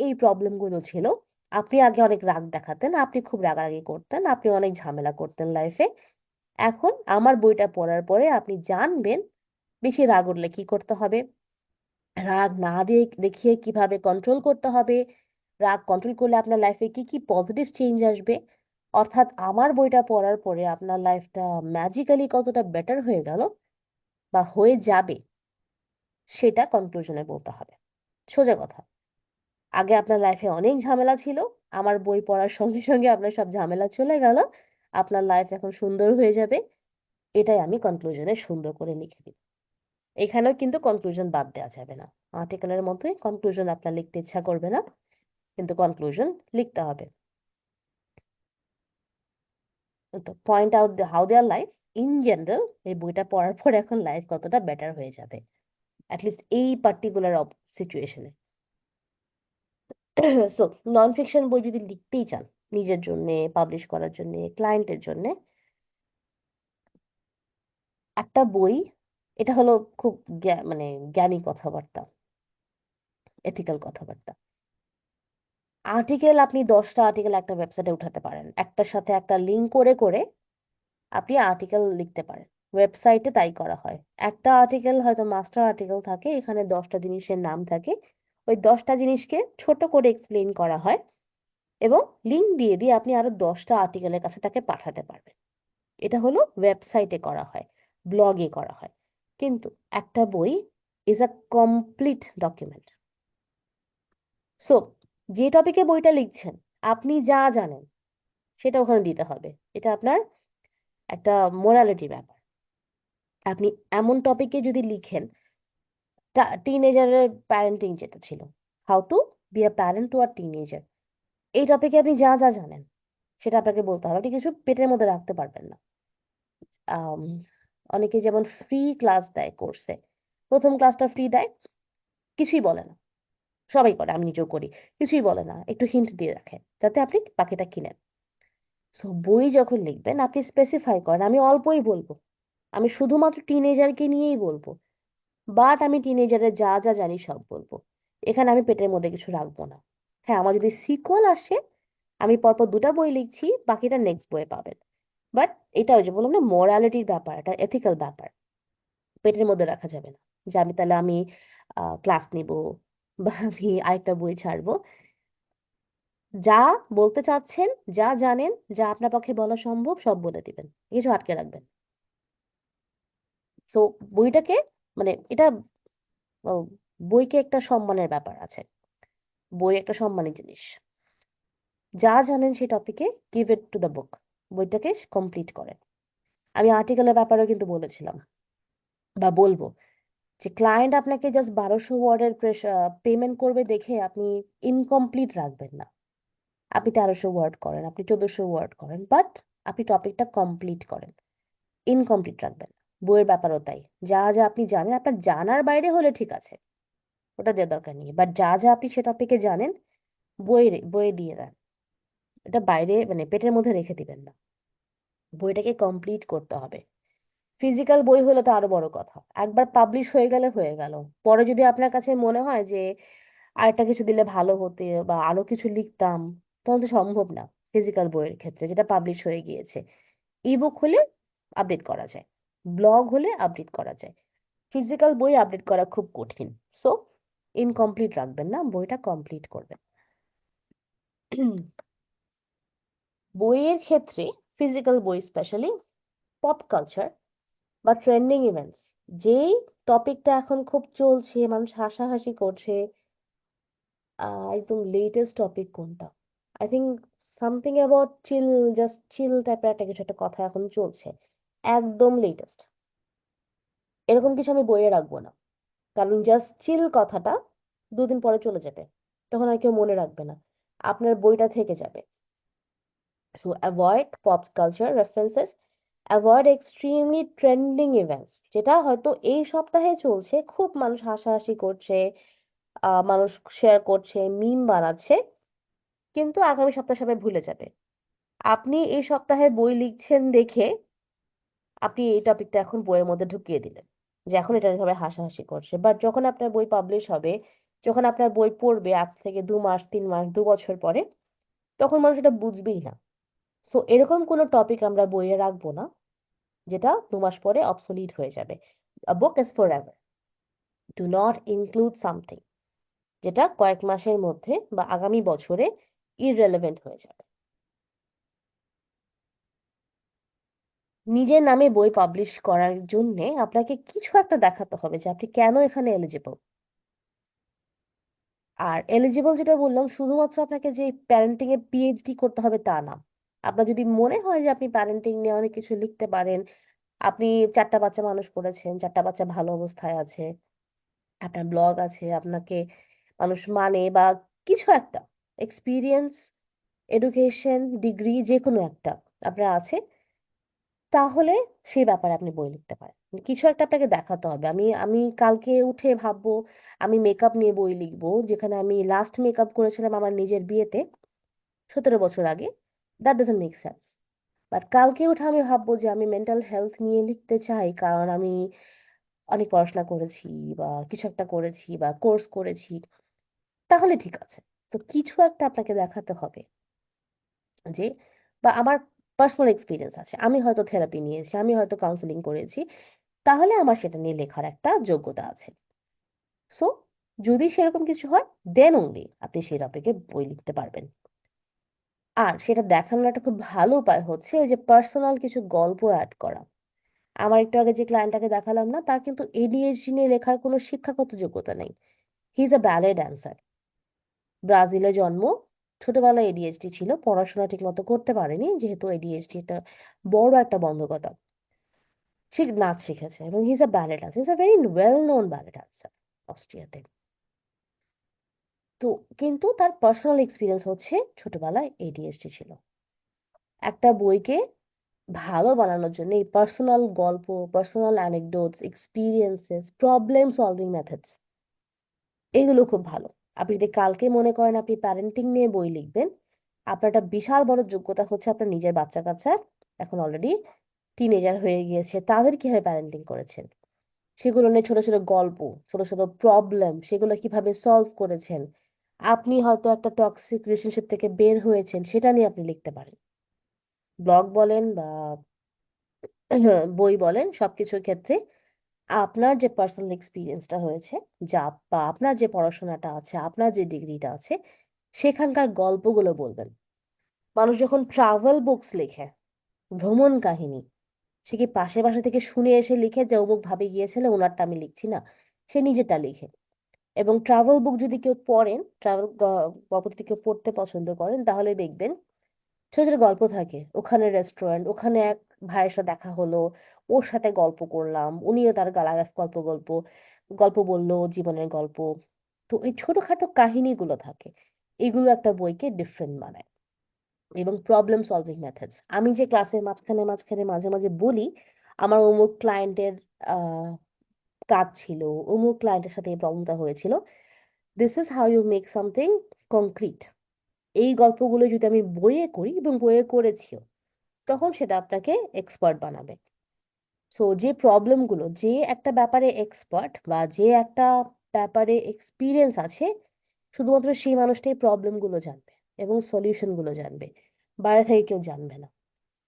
এই প্রবলেম গুলো ছিল। আপনি আগে অনেক রাগ দেখাতেন, আপনি খুব রাগারাগি করতেন, আপনি অনেক ঝামেলা করতেন লাইফে। এখন আমার বইটা পড়ার পরে আপনি জানবেন বেশি রাগ উঠলে কি করতে হবে, রাগ না দিয়ে দেখিয়ে কিভাবে কন্ট্রোল করতে হবে, রাগ কন্ট্রোল করলে আপনার লাইফে কি কি পজিটিভ চেঞ্জ আসবে। অর্থাৎ আমার বইটা পড়ার পরে আপনার লাইফটা ম্যাজিক্যালি কতটা বেটার হয়ে গেল বা হয়ে যাবে, সেটা কনক্লুশনে বলতে হবে। সোজা কথা, আগে আপনার লাইফে অনেক ঝামেলা ছিল, আমার বই পড়ার সঙ্গে সঙ্গে আপনার সব ঝামেলা চলে গেল, আপনার লাইফ এখন সুন্দর হয়ে যাবে। এটাই আমি কনক্লুশনে সুন্দর করে লিখে দিই। এখানেও কিন্তু কনক্লুশন বাদ দেওয়া যাবে না, আর্টিকেলের মতোই কনক্লুশন আপনার লিখতে ইচ্ছা করবে না, কিন্তু কনক্লুশন লিখতে হবে। তো point out how their life in general, এই বইটা পড়ার পর এখন লাইফ কতটা বেটার হয়ে যাবে, অ্যাটলিস্ট এই পার্টিকুলার সিচুয়েশনে। সো নন ফিকশন বই যদি লিখতেই চান নিজের জন্য, পাবলিশ করার জন্য, ক্লায়েন্টের জন্য, একটা বই, এটা হলো খুব মানে জ্ঞানী কথাবার্তা, এথিক্যাল কথাবার্তা। আর্টিকেল আপনি 10টা আর্টিকেল একটা ওয়েবসাইটে উঠাতে পারেন, একটার সাথে একটা লিঙ্ক করে করে আপনি আর্টিকেল লিখতে পারেন। ওয়েবসাইটে তাই করা হয়। একটা আর্টিকেল হয়তো মাস্টার আর্টিকেল থাকে, এখানে 10টা জিনিসের নাম থাকে, ওই 10টা জিনিসকে ছোট করে এক্সপ্লেন করা হয় এবং লিঙ্ক দিয়ে দিয়ে আপনি আরো 10টা আর্টিকেলের কাছে তাকে পাঠাতে পারবেন। এটা হলো ওয়েবসাইটে করা হয়, ব্লগে করা হয়। কিন্তু একটা বই is a complete document. So যে টপিকে বইটা লিখছেন, আপনি যা জানেন সেটা ওখানে দিতে হবে। এটা আপনার একটা মোরালিটি ব্যাপার। আপনি এমন টপিকে যদি লিখেন, টিনেজারের প্যারেন্টিং যেটা ছিল, how to be a parent to a teenager, এই টপিকে আপনি যা যা জানেন সেটা আপনাকে বলতে হবে, আপনি কিছু পেটের মধ্যে রাখতে পারবেন না। আম, অনেকে যেমন ফ্রি ক্লাস দেয় কোর্সে, প্রথম ক্লাসটা ফ্রি দেয়, কিছুই বলে না, সবাই করে, আমি নিজেও করি, কিছুই বলে না, একটু হিন্ট দিয়ে রাখে যাতে আপনি বাকিটা কিনেন। সো বই যখন লিখবেন আপনি স্পেসিফাই করেন আমি অল্পই বলবো, আমি শুধুমাত্র টিনেজারকে নিয়েই বলবো, বাট আমি টিনেজারের যা যা জানি সব বলবো, এখানে আমি পেটের মধ্যে কিছু রাখবো না। হ্যাঁ, আমার যদি সিকুয়াল আসে, আমি পরপর 2টা বই লিখছি, বাকিটা নেক্সট বইয়ে পাবেন। বাট এটা ওই যে বললাম না, মোরালিটির ব্যাপার, এটা এথিক্যাল ব্যাপার, পেটের মধ্যে রাখা যাবে না যে আমি তাহলে আমি ক্লাস নিব বা আমি আরেকটা বই ছাড়বো। যা বলতে চাচ্ছেন, যা জানেন, যা আপনার পক্ষে বলা সম্ভব সব বলে দিবেন, কিছু আটকে রাখবেন। সো বইটাকে মানে এটা, well, বইকে একটা সম্মানের ব্যাপার আছে, বই একটা সম্মানী জিনিস। যা জানেন সেই টপিকে give it to the book, বইটাকে কমপ্লিট করেন। আমি আর্টিকেলের ব্যাপারেও কিন্তু বলেছিলাম বা বলবো, যে ক্লায়েন্ট আপনাকে জাস্ট 1200 ওয়ার্ডের পেমেন্ট করবে দেখে আপনি ইনকমপ্লিট রাখবেন না। আপনি 1300 ওয়ার্ড করেন, আপনি 1400 ওয়ার্ড করেন, বাট আপনি টপিকটা কমপ্লিট করেন, ইনকমপ্লিট রাখবেন না। বইয়ের ব্যাপারও তাই। যা যা আপনি জানেন, আপনার জানার বাইরে হলে ঠিক আছে, ওটা দেওয়ার দরকার নেই, বাট যা যা আপনি সে টপিকে জানেন বইয়ে বইয়ে দিয়ে দেন। এটা বাইরে মানে পেটের মধ্যে রেখে দিবেন না, বইটাকে কমপ্লিট করতে হবে। ফিজিক্যাল বই হলে তো আরো বড় কথা, একবার পাবলিশ হয়ে গেলে হয়ে গেল। পরে যদি আপনার কাছে মনে হয় যে আরেকটা কিছু দিলে ভালো হতে বা আরো কিছু লিখতাম, তখন তো সম্ভব না। ফিজিক্যাল বইয়ের ক্ষেত্রে যেটা পাবলিশ হয়ে গিয়েছে, ইবুক হলে আপডেট করা যায়, ব্লগ হলে আপডেট করা যায়, ফিজিক্যাল বই আপডেট করা খুব কঠিন। সো ইনকমপ্লিট রাখবেন না, বইটা কমপ্লিট করবেন। বইয়ের ক্ষেত্রে, ফিজিক্যাল বই স্পেশালি, পপ কালচার বা ট্রেন্ডিং ইভেন্টস, যেই টপিকটা এখন খুব চলছে, মানুষ হাসাহাসি করছে, একদম লেটেস্ট টপিক কোনটা, I think something about chill, just chill টাইপের একটা কিছু, একটা কথা এখন চলছে, একদম লেটেস্ট, এরকম কিছু আমি বইয়ে রাখবো না। কারণ জাস্ট চিল কথাটা 2 দিন পরে চলে যাবে, তখন আর কেউ মনে রাখবে না, আপনার বইটা থেকে যাবে। So avoid pop culture references, avoid extremely trending events, যেটা হয়তো এই সপ্তাহে চলছে, খুব মানুষ হাসাহাসি করছে, মানুষ শেয়ার করছে, মিম বানাচ্ছে, কিন্তু আগামী সপ্তাহ সবাই ভুলে যাবে। আপনি এই সপ্তাহে বই লিখছেন দেখে আপনি এই টপিকটা এখন বইয়ের মধ্যে ঢুকিয়ে দিলেন, যে এখন এটা সবাই হাসাহাসি করছে, বাট যখন আপনার বই পাবলিশ হবে, যখন আপনার বই পড়বে আজ থেকে 2 মাস, 3 মাস, 2 বছর পরে, তখন মানুষ এটা বুঝবেই না। সো এরকম কোনো টপিক আমরা বইয়ে রাখবো না যেটা 2 মাস পরে অবসোলিট হয়ে যাবে। A book is forever. Do not include something যেটা কয়েক মাসের মধ্যে বা আগামী বছরে ইররেলেভেন্ট হয়ে যাবে। নিজের নামে বই পাবলিশ করার জন্য আপনাকে কিছু একটা দেখাতে হবে যে আপনি কেন এখানে এলিজিবল। আর এলিজিবল যেটা বললাম, শুধুমাত্র আপনাকে যে প্যারেন্টিং এ পিএইচডি করতে হবে তা না। আপনার যদি মনে হয় যে আপনি প্যারেন্টিং নিয়ে অনেক কিছু লিখতে পারেন, আপনি 4টা বাচ্চা মানুষ করেছেন, 4টা বাচ্চা ভালো অবস্থায় আছে, আপনার ব্লগ আছে, আপনাকে মানুষ মানে, বা কিছু একটা এক্সপিরিয়েন্স, এডুকেশন, ডিগ্রি, যে কোনো একটা আপনার আছে, তাহলে সেই ব্যাপারে আপনি বই লিখতে পারেন। কিছু একটা আপনাকে দেখাতে হবে। আমি আমি কালকে উঠে ভাববো আমি মেকআপ নিয়ে বই লিখবো, যেখানে আমি লাস্ট মেকআপ করেছিলাম আমার নিজের বিয়েতে 17 বছর আগে, that doesn't make sense. But কালকে উঠে আমি ভাববো যে আমি মেন্টাল হেলথ নিয়ে লিখতে চাই, কারণ আমি অনেক পড়াশোনা করেছি বা কিছু একটা করেছি বা কোর্স করেছি, তাহলে ঠিক আছে। তো কিছু একটা আপনাকে দেখাতে হবে যে, বা আমার পার্সোনাল এক্সপিরিয়েন্স আছে, আমি হয়তো থেরাপি নিয়েছি, আমি হয়তো কাউন্সিলিং করেছি, তাহলে আমার সেটা নিয়ে লেখার একটা যোগ্যতা আছে। সো যদি সেরকম কিছু হয়, দেন অনলি আপনি সেই টপিকে বই লিখতে পারবেন। আর সেটা দেখানোর একটা খুব ভালো উপায় হচ্ছে ওই যে পার্সোনাল কিছু গল্প অ্যাড করা। আমার একটু আগে যে ক্লায়েন্টটাকে দেখালাম না, তার কিন্তু এডিএইচডি নিয়ে লেখার কোনো শিক্ষাগত যোগ্যতা নেই। হি ইজ আ ব্যালে ড্যান্সার, ব্রাজিলে জন্ম, ছোটবেলায় এডিএইচডি ছিল, পড়াশোনা ঠিক মতো করতে পারেনি, যেহেতু এডিএইচডি একটা বড় একটা বন্ধকতা, সে নাচ শিখেছে এবং হি ইজ আ ব্যালে dancer, is a very well known ব্যালে ড্যান্সার অস্ট্রিয়াতে। তো কিন্তু তার পার্সোনাল এক্সপিরিয়েন্স হচ্ছে ছোটবেলায় এডিএইচডি ছিল। একটা বইকে ভালো বানানোর জন্য এই পার্সোনাল গল্প, personal anecdotes, experiences, problem solving methods, এগুলো খুব ভালো। আপনি যদি কালকে মনে করেন আপনি প্যারেন্টিং নিয়ে বই লিখবেন, আপনার একটা বিশাল বড় যোগ্যতা হচ্ছে আপনার নিজের বাচ্চা কাচ্চা এখন অলরেডি টিনেজার হয়ে গিয়েছে, তাদের কিভাবে প্যারেন্টিং করেছেন, সেগুলো নিয়ে ছোট ছোট গল্প, ছোট ছোট প্রবলেম, সেগুলো কিভাবে সলভ করেছেন, আপনি হয়তো একটা টক্সিক রিলেশনশিপ থেকে বের হয়েছেন, সেটা নিয়ে আপনি লিখতে পারেন। ব্লগ বলেন বা বই বলেন, সবকিছুর ক্ষেত্রে আপনার যে পার্সোনাল এক্সপিরিয়েন্সটা হয়েছে, যা বা আপনার যে পড়াশোনাটা আছে, আপনার যে ডিগ্রিটা আছে, সেখানকার গল্পগুলো বলবেন। মানুষ যখন ট্রাভেল বুকস লেখে, ভ্রমণ কাহিনী, সে কি পাশে পাশে থেকে শুনে এসে লিখে যে অমুক ভাবে গিয়েছিল, ওনারটা আমি লিখছি না, সে নিজেরটা লিখে। এবং ট্রাভেল বুক যদি কেউ পড়েন, ট্রাভেল গল্প যদি কেউ পড়তে পছন্দ করেন, তাহলে দেখবেন ছোট ছোট গল্প থাকে, ওখানে রেস্টুরেন্ট, ওখানে এক ভাইয়ের সাথে দেখা হলো, ওর সাথে গল্প করলাম, উনিও তার লাইফ গল্প গল্প, গল্প বললো, জীবনের গল্প। তো এই ছোটখাটো কাহিনীগুলো থাকে, এগুলো একটা বইকে ডিফারেন্ট বানায়। এবং প্রবলেম সলভিং মেথডস, আমি যে ক্লাসের মাঝখানে মাঝখানে মাঝে মাঝে বলি আমার অমুক ক্লায়েন্টের আহ কাজ ছিল, অমুক ক্লায়েন্টের সাথে এই প্রবলেমটা হয়েছিল, this is how you make something concrete. এই গল্পগুলো যদি আমি বইয়ে করি, এবং বইয়ে করেছিও, তখন সেটা আপনাকে এক্সপার্ট বানাবে। সো যে প্রবলেমগুলো, যে একটা ব্যাপারে এক্সপার্ট বা যে একটা ব্যাপারে এক্সপিরিয়েন্স আছে, শুধুমাত্র সেই মানুষটাই প্রবলেমগুলো জানবে এবং সলিউশনগুলো জানবে, বাইরে থেকে কেউ জানবে না।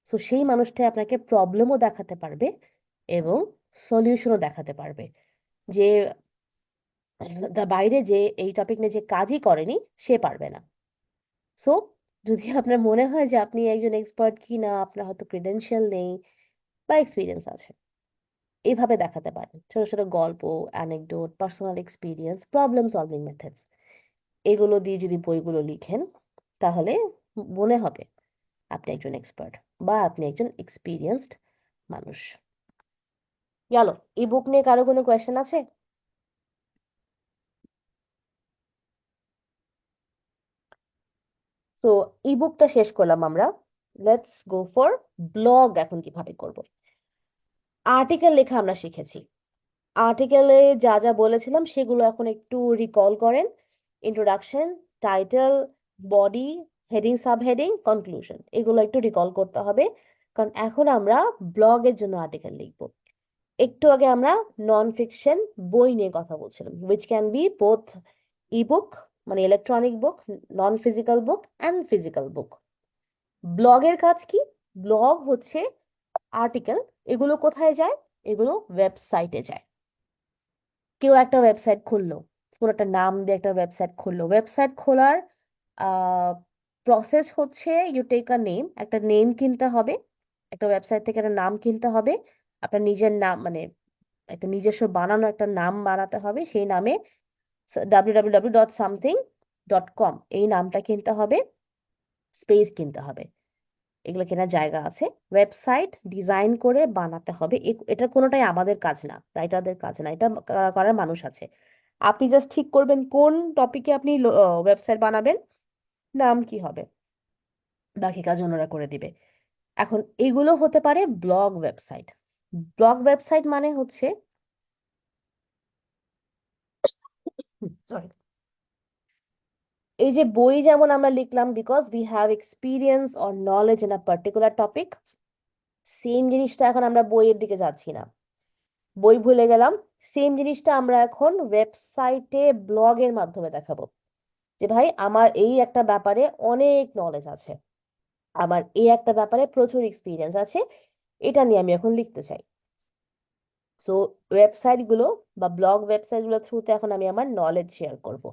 সো সেই মানুষটাই আপনাকে প্রবলেমও দেখাতে পারবে এবং সলিউশনও দেখাতে পারবে। যে বাইরে যে এই টপিক নিয়ে যে কাজই করেনি, সে পারবে না। সো যদি আপনার মনে হয় যে আপনি একজন এক্সপার্ট কি না, আপনার হয়তো ক্রিডেনশিয়াল নেই বা এক্সপিরিয়েন্স আছে, এইভাবে দেখাতে পারেন। ছোট ছোট গল্প, anecdote, personal experience, problem solving methods, এগুলো দিয়ে যদি বইগুলো লিখেন, তাহলে মনে হবে আপনি একজন এক্সপার্ট বা আপনি একজন এক্সপিরিয়েন্সড মানুষ। গেল। এই বুক নিয়ে কারো কোনো কোয়েশ্চেন আছে? তো এই বুকটা শেষ করলাম আমরা। Let's go for blog. এখন কিভাবে করব? আর্টিকেল লেখা আমরা শিখেছি। আর্টিকেলে যা যা বলেছিলাম সেগুলো এখন একটু রিকল করেন। Introduction, title, body, heading, subheading, conclusion, এগুলো একটু রিকল করতে হবে, কারণ এখন আমরা ব্লগের জন্য আর্টিকেল লিখবো। একটু আগে আমরা নন ফিকশন বই নিয়ে কথা বলছিলাম, which can be both ebook, মানে electronic book, non physical book and physical book. ব্লগের কাজ কি? ব্লগ হচ্ছে আর্টিকেল। এগুলো কোথায় যায়? এগুলো ওয়েবসাইটে যায়। কেউ একটা ওয়েবসাইট খুললো, কোনো একটা নাম দিয়ে একটা ওয়েবসাইট খুললো। ওয়েবসাইট খোলার প্রসেস হচ্ছে, ইউ টেক আ নেম, একটা নেম কিনতে হবে, একটা ওয়েবসাইট থেকে একটা নাম কিনতে হবে। আপনার নিজের নাম, মানে একটা নিজস্ব বানানো একটা নাম বানাতে হবে। সেই নামে www.something.com এই নামটা কিনতে হবে, স্পেস কিনতে হবে। এগুলো কেনার জায়গা আছে। ওয়েবসাইট ডিজাইন করে বানাতে হবে। এটা কোনোটাই আমাদের কাজ না, রাইটারদের কাজ না, এটা করার মানুষ আছে। আপনি জাস্ট ঠিক করবেন কোন টপিকে আপনি ওয়েবসাইট বানাবেন, নাম কি হবে, বাকি কাজ অন্যরা করে দিবে। এখন এগুলো হতে পারে ব্লগ ওয়েবসাইট। ব্লগ ওয়েবসাইট মানে হচ্ছে, সরি, এই যে বই যেমন আমরা লিখলাম because we have experience or knowledge in a particular topic, same জিনিসটা এখন আমরা বইয়ের দিকে যাচ্ছি না, বই ভুলে গেলাম। সেম জিনিসটা আমরা এখন ওয়েবসাইটে ব্লগের মাধ্যমে দেখাবো, যে ভাই আমার এই একটা ব্যাপারে অনেক নলেজ আছে, আমার এই একটা ব্যাপারে প্রচুর এক্সপিরিয়েন্স আছে, এটা নিয়ে আমি এখন লিখতে চাই। সো ওয়েবসাইট গুলো বা ব্লগ ওয়েবসাইট গুলো থ্রুতে এখন আমি আমার নলেজ শেয়ার করব।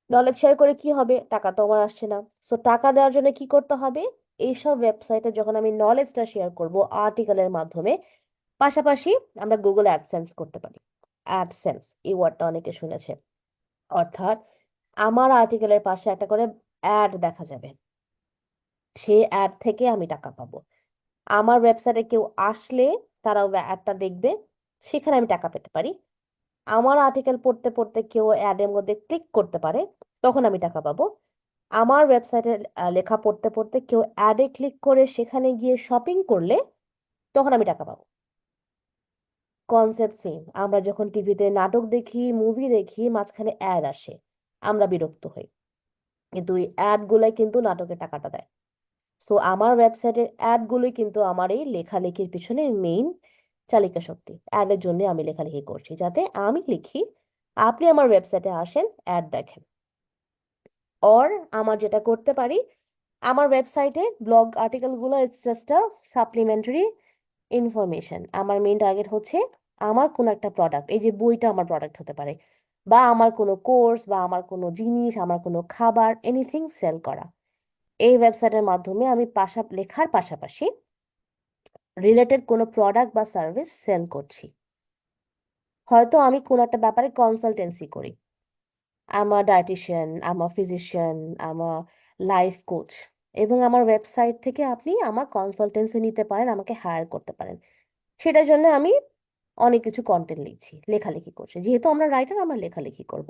নলেজ শেয়ার করে কি হবে? টাকা তো আমার আসছে না। সো টাকা দেওয়ার জন্য কি করতে হবে? এইসব ওয়েবসাইটে যখন আমি নলেজটা শেয়ার করব আর্টিকেলের মাধ্যমে, পাশাপাশি আমরা গুগল অ্যাডসেন্স করতে পারি। অ্যাডসেন্স এই ওয়ার্ডটা অনেকে শুনেছে। অর্থাৎ আমার আর্টিকেলের পাশে একটা করে অ্যাড দেখা যাবে, সেই অ্যাড থেকে আমি টাকা পাবো। আমার ওয়েবসাইটে কেউ আসলে তারা অ্যাডটা দেখবে, সেখানে আমি টাকা পেতে পারি। আমার আর্টিকেল পড়তে পড়তে কেউ অ্যাডের মধ্যে ক্লিক করতে পারে, তখন আমি টাকা পাবো। আমার ওয়েবসাইটে লেখা পড়তে পড়তে কেউ অ্যাডে ক্লিক করে সেখানে গিয়ে শপিং করলে, তখন আমি টাকা পাবো। Concept same. আমরা যখন টিভিতে নাটক দেখি, মুভি দেখি, মাঝখানে অ্যাড আসে, আমরা বিরক্ত হই, কিন্তু এই অ্যাড গুলাই কিন্তু নাটকের টাকাটা দেয়। সো আমার ওয়েবসাইটের অ্যাড গুলোই কিন্তু আমার এই লেখালেখির পিছনে মেইন চালিকা শক্তি। অ্যাডের জন্য আমি লেখালেখি করছি, যাতে আমি লিখি, আপনি আমার ওয়েবসাইটে আসেন, অ্যাড দেখেন। অর আমার যেটা করতে পারি, আমার ওয়েবসাইটে ব্লগ আর্টিকেল গুলো it's just a supplementary information. আমার মেইন টার্গেট হচ্ছে আমার কোনো একটা প্রোডাক্ট, এই যে বইটা আমার প্রোডাক্ট হতে পারে, বা আমার কোনো কোর্স, বা আমার কোনো জিনিস, আমার কোনো খাবার, এনিথিং সেল করা। এই ওয়েবসাইটের মাধ্যমে আমি লেখার পাশাপাশি রিলেটেড কোনো প্রোডাক্ট বা সার্ভিস সেল করছি। হয়তো আমি কোনো একটা ব্যাপারে কনসালটেন্সি করি, আমার ডায়েটিশিয়ান, আমার ফিজিশিয়ান, আমার লাইফ কোচ, এবং আমার ওয়েবসাইট থেকে আপনি আমার কনসালটেন্সি নিতে পারেন, আমাকে হায়ার করতে পারেন। সেটার জন্য আমি অনেক কিছু কন্টেন্ট লিখছি, লেখালেখি করছি। যেহেতু আমরা রাইটার, আমরা লেখালেখি করব।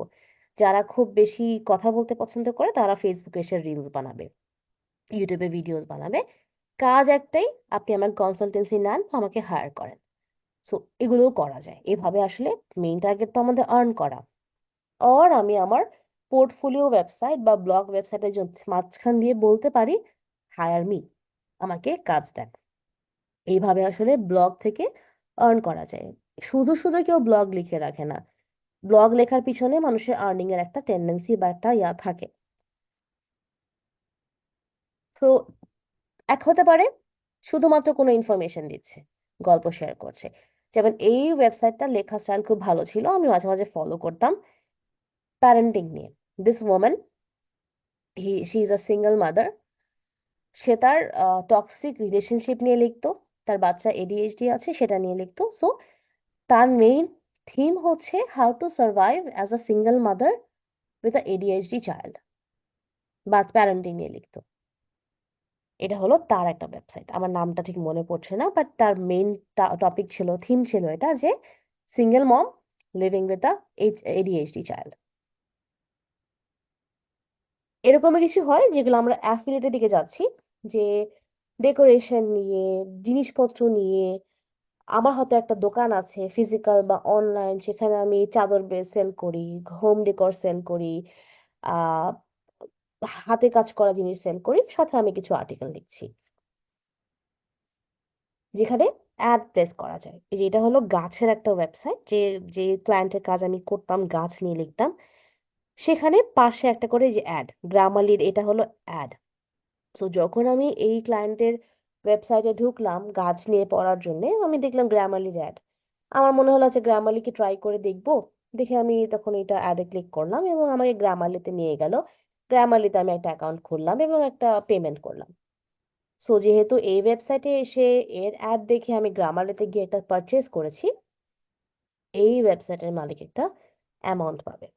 যারা খুব বেশি কথা বলতে পছন্দ করে তারা ফেসবুকে এসে রিলস বানাবে, ইউটিউবে ভিডিওস বানাবে। কাজ একটাই, আপনি আমার কনসালটেন্সি নেন, আমাকে হায়ার করেন। সো এগুলোও করা যায় এভাবে। আসলে মেইন টার্গেট তো আমাদের আর্ন করা। আর আমি আমার পোর্টফোলিও ওয়েবসাইট বা ব্লগ ওয়েবসাইটের মাঝখান দিয়ে বলতে পারি, হায়ার মি, আমাকে কাজ দেন। এইভাবে আসলে ব্লগ থেকে আর্ন করা যায়। শুধু শুধু কেউ ব্লগ লিখে রাখে না। ব্লগ লেখার পিছনে মানুষের আর্নিং এর একটা টেন্ডেন্সি বা একটা থাকে। তো এক হতে পারে শুধুমাত্র কোনো ইনফরমেশন দিচ্ছে, গল্প শেয়ার করছে। যেমন এই ওয়েবসাইটটা লেখা স্টাইল খুব ভালো ছিল, আমি মাঝে মাঝে ফলো করতাম। প্যারেন্টিং নিয়ে, this woman, she is a single mother. সে তার টক্সিক রিলেশনশিপ নিয়ে লিখতো, তার বাচ্চা এডিএইচডি আছে সেটা নিয়ে লিখতো। সো তার মেইন থিম হচ্ছে how to survive as a single mother with a ADHD child, বা প্যারেন্টিং নিয়ে লিখতো। এটা হলো তার একটা ওয়েবসাইট, আমার নামটা ঠিক মনে পড়ছে না, বাট তার মেইন টপিক ছিল, থিম ছিল এটা, যে single mom living with a ADHD child. এরকমই কিছু হয় যেগুলো আমরা অ্যাফিলিয়েটের দিকে যাচ্ছি, যে ডেকোরেশন নিয়ে, জিনিসপত্র নিয়ে। আমার হয়তো একটা দোকান আছে ফিজিক্যাল বা অনলাইন, সেখানে আমি চাদর সেল করি, হোম ডেকোর সেল করি, আহ হাতে কাজ করা জিনিস সেল করি, সাথে আমি কিছু আর্টিকেল লিখছি, যেখানে অ্যাড প্লেস করা যায়। এই যে এটা হলো গাছের একটা ওয়েবসাইট, যে যে ক্লায়েন্টের কাজ আমি করতাম, গাছ নিয়ে লিখতাম, সেখানে পাশে একটা করে যে অ্যাড, গ্রামালির এটা হলো অ্যাড। তো যখন আমি এই ক্লায়েন্টের ওয়েবসাইটে ঢুকলাম গাছ নিয়ে পড়ার জন্য, আমি দেখলাম গ্রামালির অ্যাড। আমার মনে হলো যে গ্রামালিকে ট্রাই করে দেখবো, দেখে আমি তখন এটা অ্যাডে ক্লিক করলাম এবং আমাকে গ্রামালিতে নিয়ে গেল। গ্রামালিতে আমি একটা অ্যাকাউন্ট খুললাম এবং একটা পেমেন্ট করলাম। সো যেহেতু এই ওয়েবসাইটে এসে এর অ্যাড দেখে আমি গ্রামালিতে গিয়ে একটা পারচেস করেছি, এই ওয়েবসাইটের মালিক একটা অ্যামাউন্ট পাবে।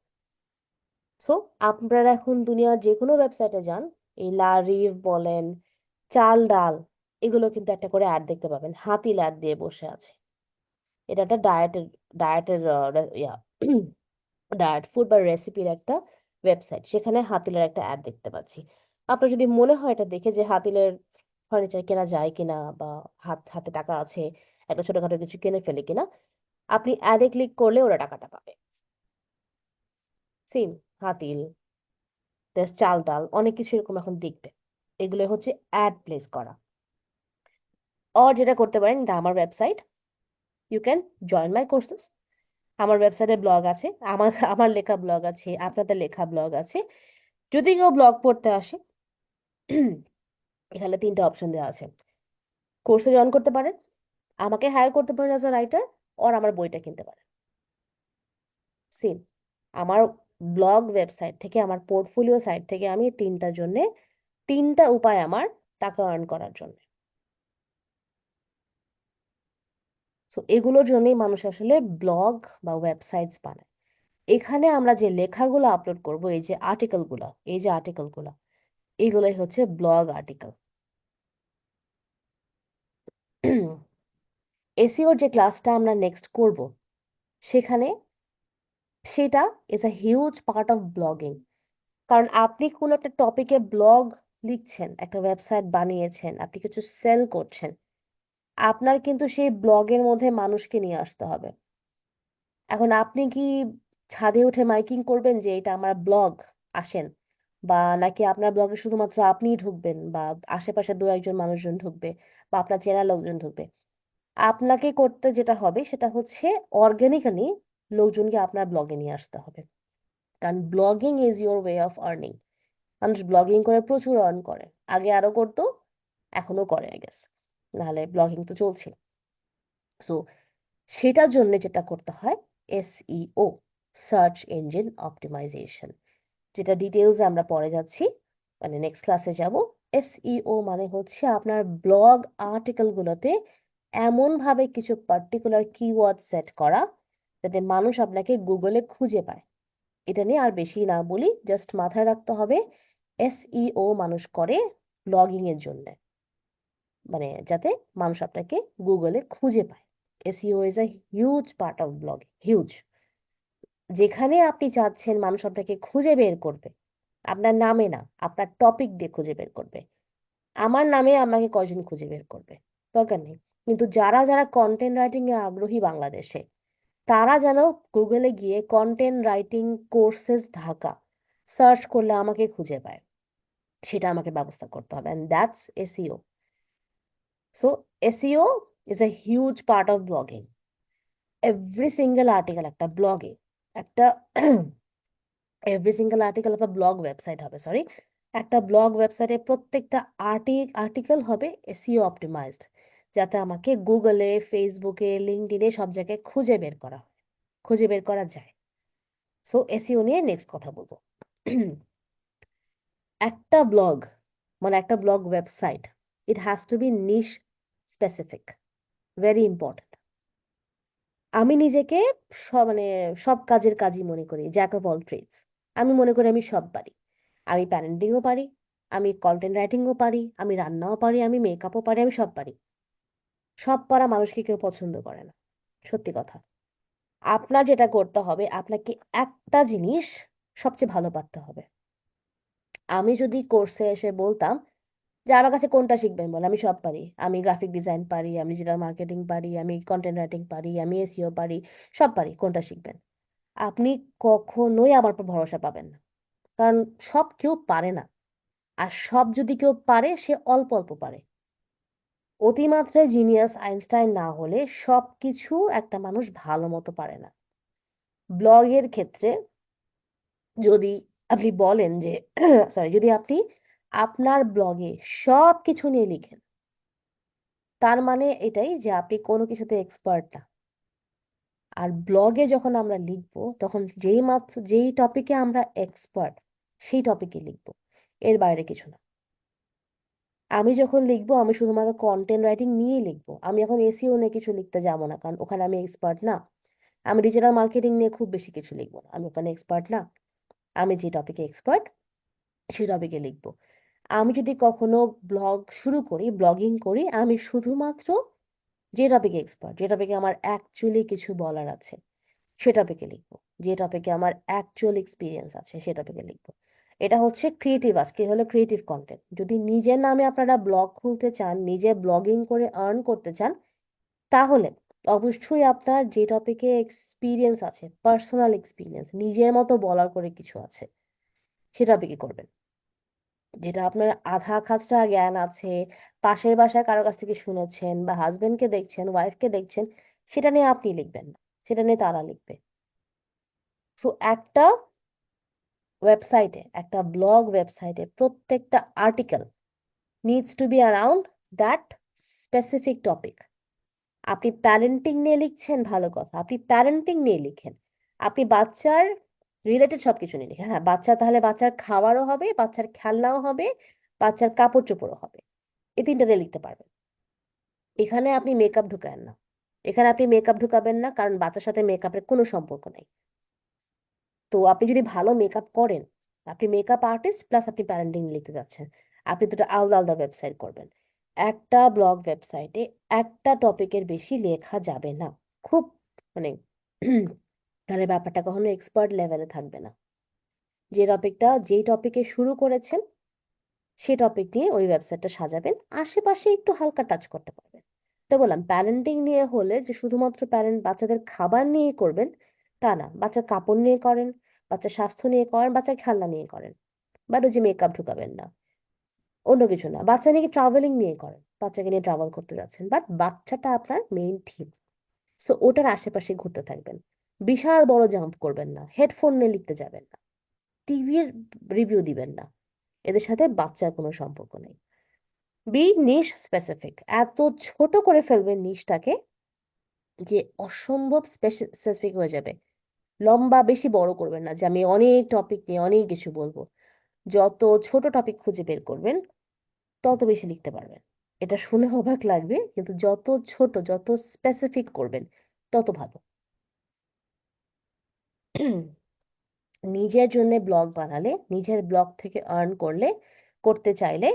সো আপনারা এখন দুনিয়ার যে কোনো ওয়েবসাইটে যান, এই লা রিভ বলেন, চাল ডাল, এগুলো কিন্তু একটা করে অ্যাড দেখতে পাবেন, হাতিল অ্যাড দিয়ে বসে আছে। এটা একটা ডায়েটের ডায়েটের ইয়া ডায়েট ফুড বা রেসিপির একটা ওয়েবসাইট, সেখানে হাতিলের একটা অ্যাড দেখতে পাচ্ছি। আপনার যদি মনে হয় এটা দেখে যে হাতিলের ফার্নিচার কেনা যায় কিনা, বা হাতে টাকা আছে, একটা ছোটখাটো কিছু কিনে ফেলে কিনা, আপনি অ্যাডে ক্লিক করলে ওরা টাকাটা পাবে। সিম, হাতিল, চাল ডাল, অনেক কিছু এরকম এখন দেখবে। এগুলো হচ্ছে অ্যাড প্লেস করা। আর যেটা করতে পারেন, এটা আমার website, you can join my courses. আমার ওয়েবসাইটে ব্লগ আছে, আমার আমার লেখা ব্লগ আছে, আপনাদের লেখা ব্লগ আছে। যদি কেউ ব্লগ পড়তে আসে, এখানে তিনটা অপশন দেওয়া আছে। কোর্সে জয়েন করতে পারেন, আমাকে হায়ার করতে পারেন অ্যাজ আ রাইটার, আর আমার বইটা কিনতে পারেন। সিন, আমার ব্লগ ওয়েবসাইট থেকে, আমার পোর্টফোলিও সাইট থেকে আমি তিনটার জন্য, তিনটা উপায় আমার টাকা আর্ন করার জন্য। সো এগুলোর জন্যই মানুষ আসলে ব্লগ বা ওয়েবসাইটস বানায়। এখানে আমরা যে লেখাগুলো আপলোড করব, এই যে আর্টিকেলগুলো, এই যে আর্টিকেলগুলো, এগুলোই হচ্ছে ব্লগ আর্টিকেল। এসইওর যে ক্লাসটা আমরা নেক্সট করব, সেখানে সেটা is a huge part of blogging. কারণ আপনি কোনো একটা টপিকে ব্লগ লিখছেন, একটা ওয়েবসাইট বানিয়েছেন, আপনি কিছু সেল করছেন, আপনার কিন্তু সেই ব্লগের মধ্যে মানুষকে নিয়ে আসতে হবে। এখন আপনি কি ছাদে উঠে মাইকিং করবেন যে এটা আমার ব্লগ, আসেন, বা নাকি আপনার ব্লগে শুধুমাত্র আপনিই ঢুকবেন, বা আশেপাশে দু একজন মানুষজন ঢুকবে, বা আপনার চেনা লোকজন ঢুকবে? আপনাকে করতে যেটা হবে সেটা হচ্ছে অর্গানিক্যালি লোকজনকে আপনার ব্লগে নিয়ে আসতে হবে। কারণ blogging is your way of earning. মানুষ ব্লগিং করে প্রচুর আর্ন করে, আগে আরো করতো, এখনো করে আই গেস, নাহলে ব্লগিং তো চলছে। সো সেটার জন্য যেটা করতে হয়, এসইও, সার্চ ইঞ্জিন অপটিমাইজেশন, যেটা ডিটেলস আমরা পরে যাচ্ছি, মানে নেক্সট ক্লাসে যাব। এসইও মানে হচ্ছে আপনার ব্লগ আর্টিকেলগুলোতে এমন ভাবে কিছু পার্টিকুলার কিওয়ার্ড সেট করা যাতে মানুষ আপনাকে গুগলে খুঁজে পায়। এটা নিয়ে আর বেশি না বলি, জাস্ট মাথায় রাখতে হবে, এসইও মানুষ করে ব্লগিং এর জন্য, মানে যাতে মানুষ আপনাকে গুগলে খুঁজে পায়। SEO is a huge part of blog, huge. যেখানে আপনি চাচ্ছেন মানুষ আপনাকে খুঁজে বের করবে, আপনার নামে না, আপনার টপিক দিয়ে খুঁজে বের করবে। আমার নামে আমাকে কয়জন খুঁজে বের করবে দরকার নেই, কিন্তু যারা যারা কন্টেন্ট রাইটিং এ আগ্রহী বাংলাদেশে, তারা যেন গুগলে গিয়ে content writing courses Dhaka search করলে আমাকে খুঁজে পায়, সেটা আমাকে ব্যবস্থা করতে হবে, and that's SEO. So SEO is a huge part of blogging. Every single article একটা ব্লগে, একটা এভরি সিঙ্গেল আর্টিকেল একটা ব্লগ ওয়েবসাইট হবে, সরি, একটা ব্লগ ওয়েবসাইটে প্রত্যেকটা আর্টিকেল হবে এসইও অপটিমাইজড, যাতে আমাকে গুগলে, ফেসবুকে, লিঙ্কডইনে সব জায়গায় খুঁজে বের করা হয়, খুঁজে বের করা যায়। সো এসইও নিয়ে নেক্সট কথা বলবো। একটা ব্লগ, মানে একটা blog website, it has to be niche specific, very important. আমি নিজেকে মানে সব কাজের কাজই মনে করি, জ্যাক অফ অল ট্রেডস। আমি মনে করি আমি সব পারি। আমি প্যারেন্টিংও পারি, আমি কন্টেন্ট রাইটিংও পারি, আমি রান্নাও পারি, আমি মেকআপও পারি, আমি সব পারি। সব পারা মানুষকে কেউ পছন্দ করে না, সত্যি কথা। আপনার যেটা করতে হবে, আপনাকে একটা জিনিস সবচেয়ে ভালো পারতে হবে। আমি যদি কোর্সে এসে বলতাম যে আমার কাছে কোনটা শিখবেন বলে, আমি সব পারি, আমি গ্রাফিক ডিজাইন পারি, আমি ডিজিটাল মার্কেটিং পারি, আমি কন্টেন্ট রাইটিং পারি, আমি এসইও পারি, সব পারি, কোনটা শিখবেন, আপনি কখনোই আমার উপর ভরসা পাবেন না। কারণ সব কেউ পারে না, আর সব যদি কেউ পারে সে অল্প অল্প পারে। অতিমাত্রায় জিনিয়াস আইনস্টাইন না হলে সবকিছু একটা মানুষ ভালো মতো পারে না। ব্লগের ক্ষেত্রে যদি আপনি বলেন যে সরি, যদি আপনি আপনার ব্লগে সব কিছু নিয়ে লিখেন, তার মানে এটাই যে আপনি কোনো কিছুতে এক্সপার্ট না। আর ব্লগে যখন আমরা লিখবো, তখন যেই টপিকে আমরা এক্সপার্ট, সেই টপিকে লিখবো, এর বাইরে কিছু না। আমি যখন লিখবো, আমি শুধুমাত্র কন্টেন্ট রাইটিং নিয়েই লিখবো। আমি এখন এসইও নিয়ে কিছু লিখতে যাবো না, কারণ ওখানে আমি এক্সপার্ট না। আমি ডিজিটাল মার্কেটিং নিয়ে খুব বেশি কিছু লিখবো না, আমি ওখানে এক্সপার্ট না। আমি যে টপিকে এক্সপার্ট, সেই টপিকে লিখবো। আমি যদি কখনো ব্লগ শুরু করি, ব্লগিং করি, আমি শুধুমাত্র যে টপিকে এক্সপার্ট, যে টপিকে আমার অ্যাকচুয়ালি কিছু বলার আছে, সে টপিকে লিখবো। যে টপিকে আমার অ্যাকচুয়াল এক্সপিরিয়েন্স আছে, সে টপিকে লিখবো। এটা হচ্ছে ক্রিয়েটিভ, আজকে হলো ক্রিয়েটিভ কন্টেন্ট। যদি নিজের নামে আপনারা ব্লগ খুলতে চান, নিজে ব্লগিং করে আর্ন করতে চান, তাহলে অবশ্যই আপনার যে টপিকে এক্সপিরিয়েন্স আছে, পার্সোনাল এক্সপিরিয়েন্স, নিজের মতো বলার করে কিছু আছে, সে টপিকে করবেন। যেটা আপনার আধা খাঁচটা জ্ঞান আছে, পাশের বাসায় কারো কাছ থেকে শুনেছেন, বা হাজবেন্ডকে দেখছেন, ওয়াইফকে দেখছেন, সেটা নিয়ে আপনি লিখবেন না, সেটা নিয়ে তারা লিখবে। সো একটা ওয়েবসাইটে, একটা ব্লগ ওয়েবসাইটে প্রত্যেকটা article needs to be around that specific topic. আপনি প্যারেন্টিং নিয়ে লিখছেন, ভালো কথা, আপনি প্যারেন্টিং নিয়ে লিখেন। আপনি বাচ্চার রিলেটেড সবকিছু নিয়ে লিখেন। হ্যাঁ, বাচ্চা, তাহলে বাচ্চার খাওয়ারও হবে, বাচ্চার খেলনাও হবে, বাচ্চার কাপড় চোপড়ও হবে, এই তিনটা নিয়ে লিখতে পারবেন। এখানে আপনি মেকআপ ঢুকাবেন না, এখানে আপনি মেকআপ ঢুকাবেন না, কারণ বাচ্চার সাথে মেকআপের কোনো সম্পর্ক নেই। তো আপনি যদি ভালো মেকআপ করেন, আপনি মেকআপ আর্টিস্ট প্লাস আপনি প্যারেন্টিং লিখতে যাচ্ছেন, আপনি দুটো আলাদা আলাদা ওয়েবসাইট করবেন। একটা ব্লগ ওয়েবসাইটে একটা টপিকের বেশি লেখা যাবে না, খুব মানে তাহলে ব্যাপারটা কখনো এক্সপার্ট লেভেলে থাকবে না। যেই টপিকে শুরু করেছেন, সেই টপিক নিয়ে ওই ওয়েবসাইটটা সাজাবেন, আশেপাশে একটু হালকা টাচ করতে পারবেন। তো বললাম, প্যারেন্টিং নিয়ে হলে যে শুধুমাত্র বাচ্চাদের খাবার নিয়ে করবেন তা না, বাচ্চার কাপড় নিয়ে করেন, বাচ্চার স্বাস্থ্য নিয়ে করেন, বাচ্চার খেলনা নিয়ে করেন, বাট ওই যে মেকআপ ঢুকাবেন না, অন্য কিছু না। বাচ্চা নিয়ে ট্রাভেলিং নিয়ে করেন, বাচ্চাকে নিয়ে ট্রাভেল করতে যাচ্ছেন, বাট বাচ্চাটা আপনার মেইন থিম। সো ওটার আশেপাশে ঘুরতে থাকবেন, বিশাল বড় জাম্প করবেন না, হেডফোন নিয়ে লিখতে যাবেন না, টিভির রিভিউ দিবেন না, এদের সাথে বাচ্চার কোনো সম্পর্ক নেই। বি নিশ স্পেসিফিক, এত ছোট করে ফেলবেন নিশটাকে যে অসম্ভব স্পেসিফিক হয়ে যাবে। লম্বা বেশি বড় করবেন না যে আমি অনেক টপিক নিয়ে অনেক কিছু বলবো। যত ছোট টপিক খুঁজে বের করবেন, তত বেশি লিখতে পারবেন। এটা শুনে অবাক লাগবে, কিন্তু যত ছোট, যত স্পেসিফিক করবেন, তত ভালো। নিজের জন্য ব্লগ বানালে, নিজের ব্লগ থেকে আর্ন করতে চাইলে,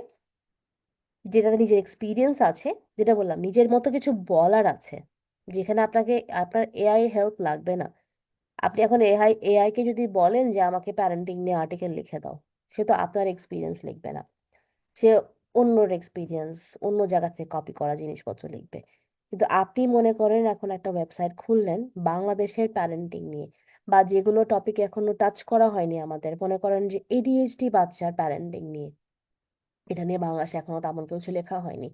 যেটাতে নিজের এক্সপিরিয়েন্স আছে, যেটা বললাম নিজের মতো কিছু বলার আছে, যেখানে আপনার এআই হেল্প লাগবে না। আপনি এখন এআই কে যদি বলেন যে আমাকে প্যারেন্টিং নিয়ে আর্টিকেল লিখে দাও, সে তো আপনার এক্সপিরিয়েন্স লিখবে না, সে অন্যর এক্সপিরিয়েন্স, অন্য জায়গা থেকে কপি করা জিনিসপত্র লিখবে। কিন্তু আপনি মনে করেন এখন একটা ওয়েবসাইট খুললেন বাংলাদেশের প্যারেন্টিং নিয়ে, বা যেগুলো টপিক এখনো টাচ করা হয়নি আমাদের, মনে করেন যে এডিএইচডি বাচ্চার প্যারেন্টিং নিয়ে, এটা নিয়ে বাংলাদেশে এখনো তেমন কিছু লেখা হয়নি।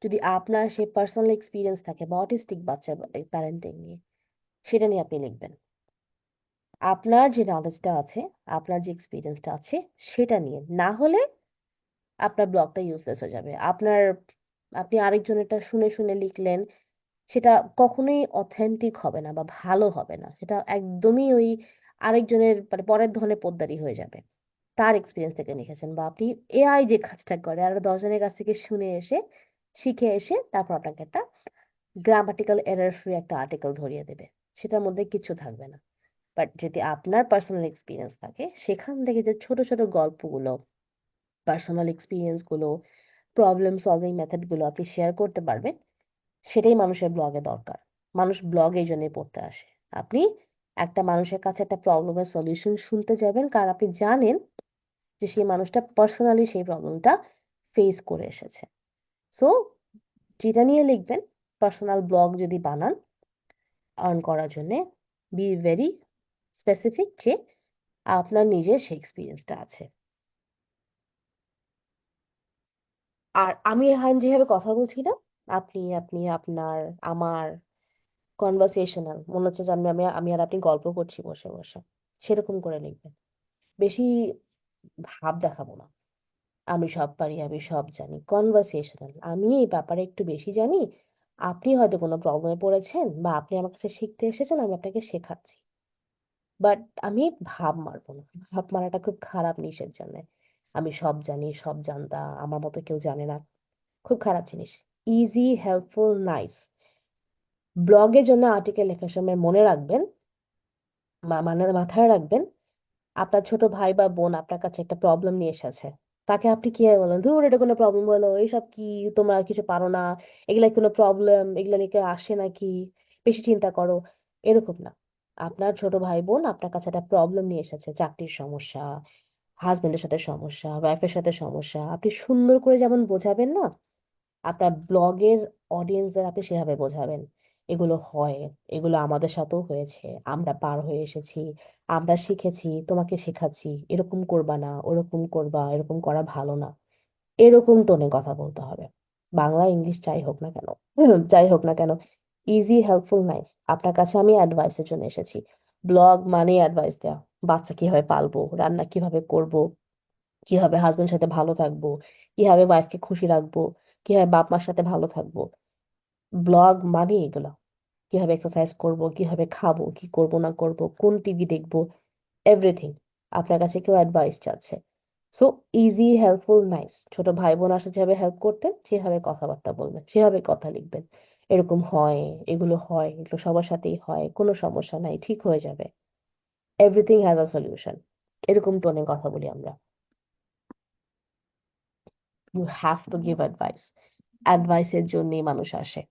যদি আপনার সে পার্সোনাল এক্সপিরিয়েন্স থাকে বা অটিস্টিক বাচ্চার প্যারেন্টিং নিয়ে, সেটা নিয়ে আপনি লিখবেন। আপনার যে নলেজটা আছে, আপনার যে এক্সপিরিয়েন্সটা আছে, সেটা নিয়ে। না হলে আপনার ব্লগটা ইউজলেস হয়ে যাবে। আপনি আরেকজনেরটা শুনে শুনে লিখলেন, সেটা কখনোই অথেন্টিক হবে না বা ভালো হবে না। সেটা একদমই ওই আরেকজনের মানে পরের ধরনের পোদ্দারি হয়ে যাবে। তার এক্সপিরিয়েন্স থেকে লিখেছেন, বা আপনি এআই যে কাজটা করে আর 10 জনের কাছ থেকে শুনে এসে, শিখে এসে তারপর আপনাকে একটা গ্রামাটিক্যাল এরর ফ্রি একটা আর্টিকেল ধরিয়ে দেবে, সেটার মধ্যে কিছু থাকবে না। বাট যদি আপনার পার্সোনাল এক্সপিরিয়েন্স থাকে, সেখান থেকে যে ছোট ছোট গল্পগুলো, পার্সোনাল এক্সপিরিয়েন্স গুলো, প্রবলেম সলভিং মেথড গুলো আপনি শেয়ার করতে পারবেন, সেটাই মানুষের ব্লগে দরকার। মানুষ ব্লগ এই জন্যই পড়তে আসে। আপনি একটা মানুষের কাছে একটা প্রবলেমের সলিউশন শুনতে যাবেন, কারণ আপনি জানেন যে সেই মানুষটা পার্সোনালি সেই প্রবলেমটা ফেস করে এসেছে। সো যেটা নিয়ে লিখবেন, পার্সোনাল ব্লগ যদি বানান আর্ন করার জন্যে, বি ভেরি স্পেসিফিক যে আপনার নিজের সেই এক্সপিরিয়েন্সটা আছে। আর আমি এখন যেভাবে কথা বলছি না, আপনি আপনার, আমার, কনভারসেশনাল মনে হচ্ছে যে আমি আর আপনি গল্প করছি বসে বসে, সেরকম করে লিখবেন। বেশি ভাব দেখাবো না, আমি সব পারি, আমি সব জানি। কনভারসেশনাল, আমি এই ব্যাপারে একটু বেশি জানি, আপনি হয়তো কোনো প্রবলেমে পড়েছেন বা আপনি আমার কাছে শিখতে এসেছেন, আমি আপনাকে শেখাচ্ছি। বাট আমি ভাব মারবো না। ভাব মারাটা খুব খারাপ নিষেধ জানে। আমি সব জানি, সব জানতা, আমার মতো কেউ জানে না, খুব খারাপ জিনিস। Easy, helpful, nice. ব্লগের জন্য আর্টিকেল লেখার সময় মনে রাখবেন, মানে মাথায় রাখবেন, আপনার ছোট ভাই বা বোন আপনার কাছে একটা প্রবলেম নিয়ে এসেছে, তাকে আপনি কি বলেন, ধুর এটা কোনো প্রবলেম হলো, এইসব কি, তোমরা কিছু পারো না, এগুলা কোনো প্রবলেম, এগুলা নিয়ে কেউ আসে নাকি, বেশি চিন্তা করো, এরকম না। আপনার ছোট ভাই বোন আপনার কাছে একটা প্রবলেম নিয়ে এসেছে, চাকরির সমস্যা, হাজবেন্ডের সাথে সমস্যা, ওয়াইফের সাথে সমস্যা, আপনি সুন্দর করে যেমন বোঝাবেন না, আপনার ব্লগের অডিয়েন্সদের আপনি সেভাবে বোঝাবেন, এগুলো হয়, এগুলো আমাদের সাথেও হয়েছে, আমরা পার হয়ে এসেছি, আমরা শিখেছি, তোমাকে শেখাচ্ছি, এরকম করবা না, ওরকম করবা, এরকম করা ভালো না। এরকম টোনে কথা বলতে হবে। বাংলা ইংলিশ যাই হোক না কেন, যাই হোক না কেন, ইজি, হেল্পফুল, নাইস। আপনার কাছে আমি অ্যাডভাইসের জন্য এসেছি। ব্লগ মানে অ্যাডভাইস দেওয়া, বাচ্চা কিভাবে পালবো, রান্না কিভাবে করব, কিভাবে হাজবেন্ডের সাথে ভালো থাকবো, কিভাবে ওয়াইফকে খুশি রাখবো, কিভাবে বাপ মার সাথে ভালো থাকবো। ব্লগ মানে এগুলো, কিভাবে এক্সারসাইজ করব, কিভাবে খাবো, কি করব না করব, কোন টিভি দেখবো, এভরিথিং। আপনার কাছে কেউ অ্যাডভাইস চাচ্ছে। So easy, helpful, nice. ছোট ভাই বোন আসলে যেভাবে হেল্প করতেন সেভাবে কথাবার্তা বলবেন, সেভাবে কথা লিখবেন। এরকম হয়, এগুলো হয়, এগুলো সবার সাথেই হয়, কোনো সমস্যা নাই, ঠিক হয়ে যাবে, এভরিথিং হ্যাজ আ সলিউশন। এরকম টোনে কথা বলি আমরা। You have to give advice. অ্যাডভাইসের জন্যই মানুষ আসে।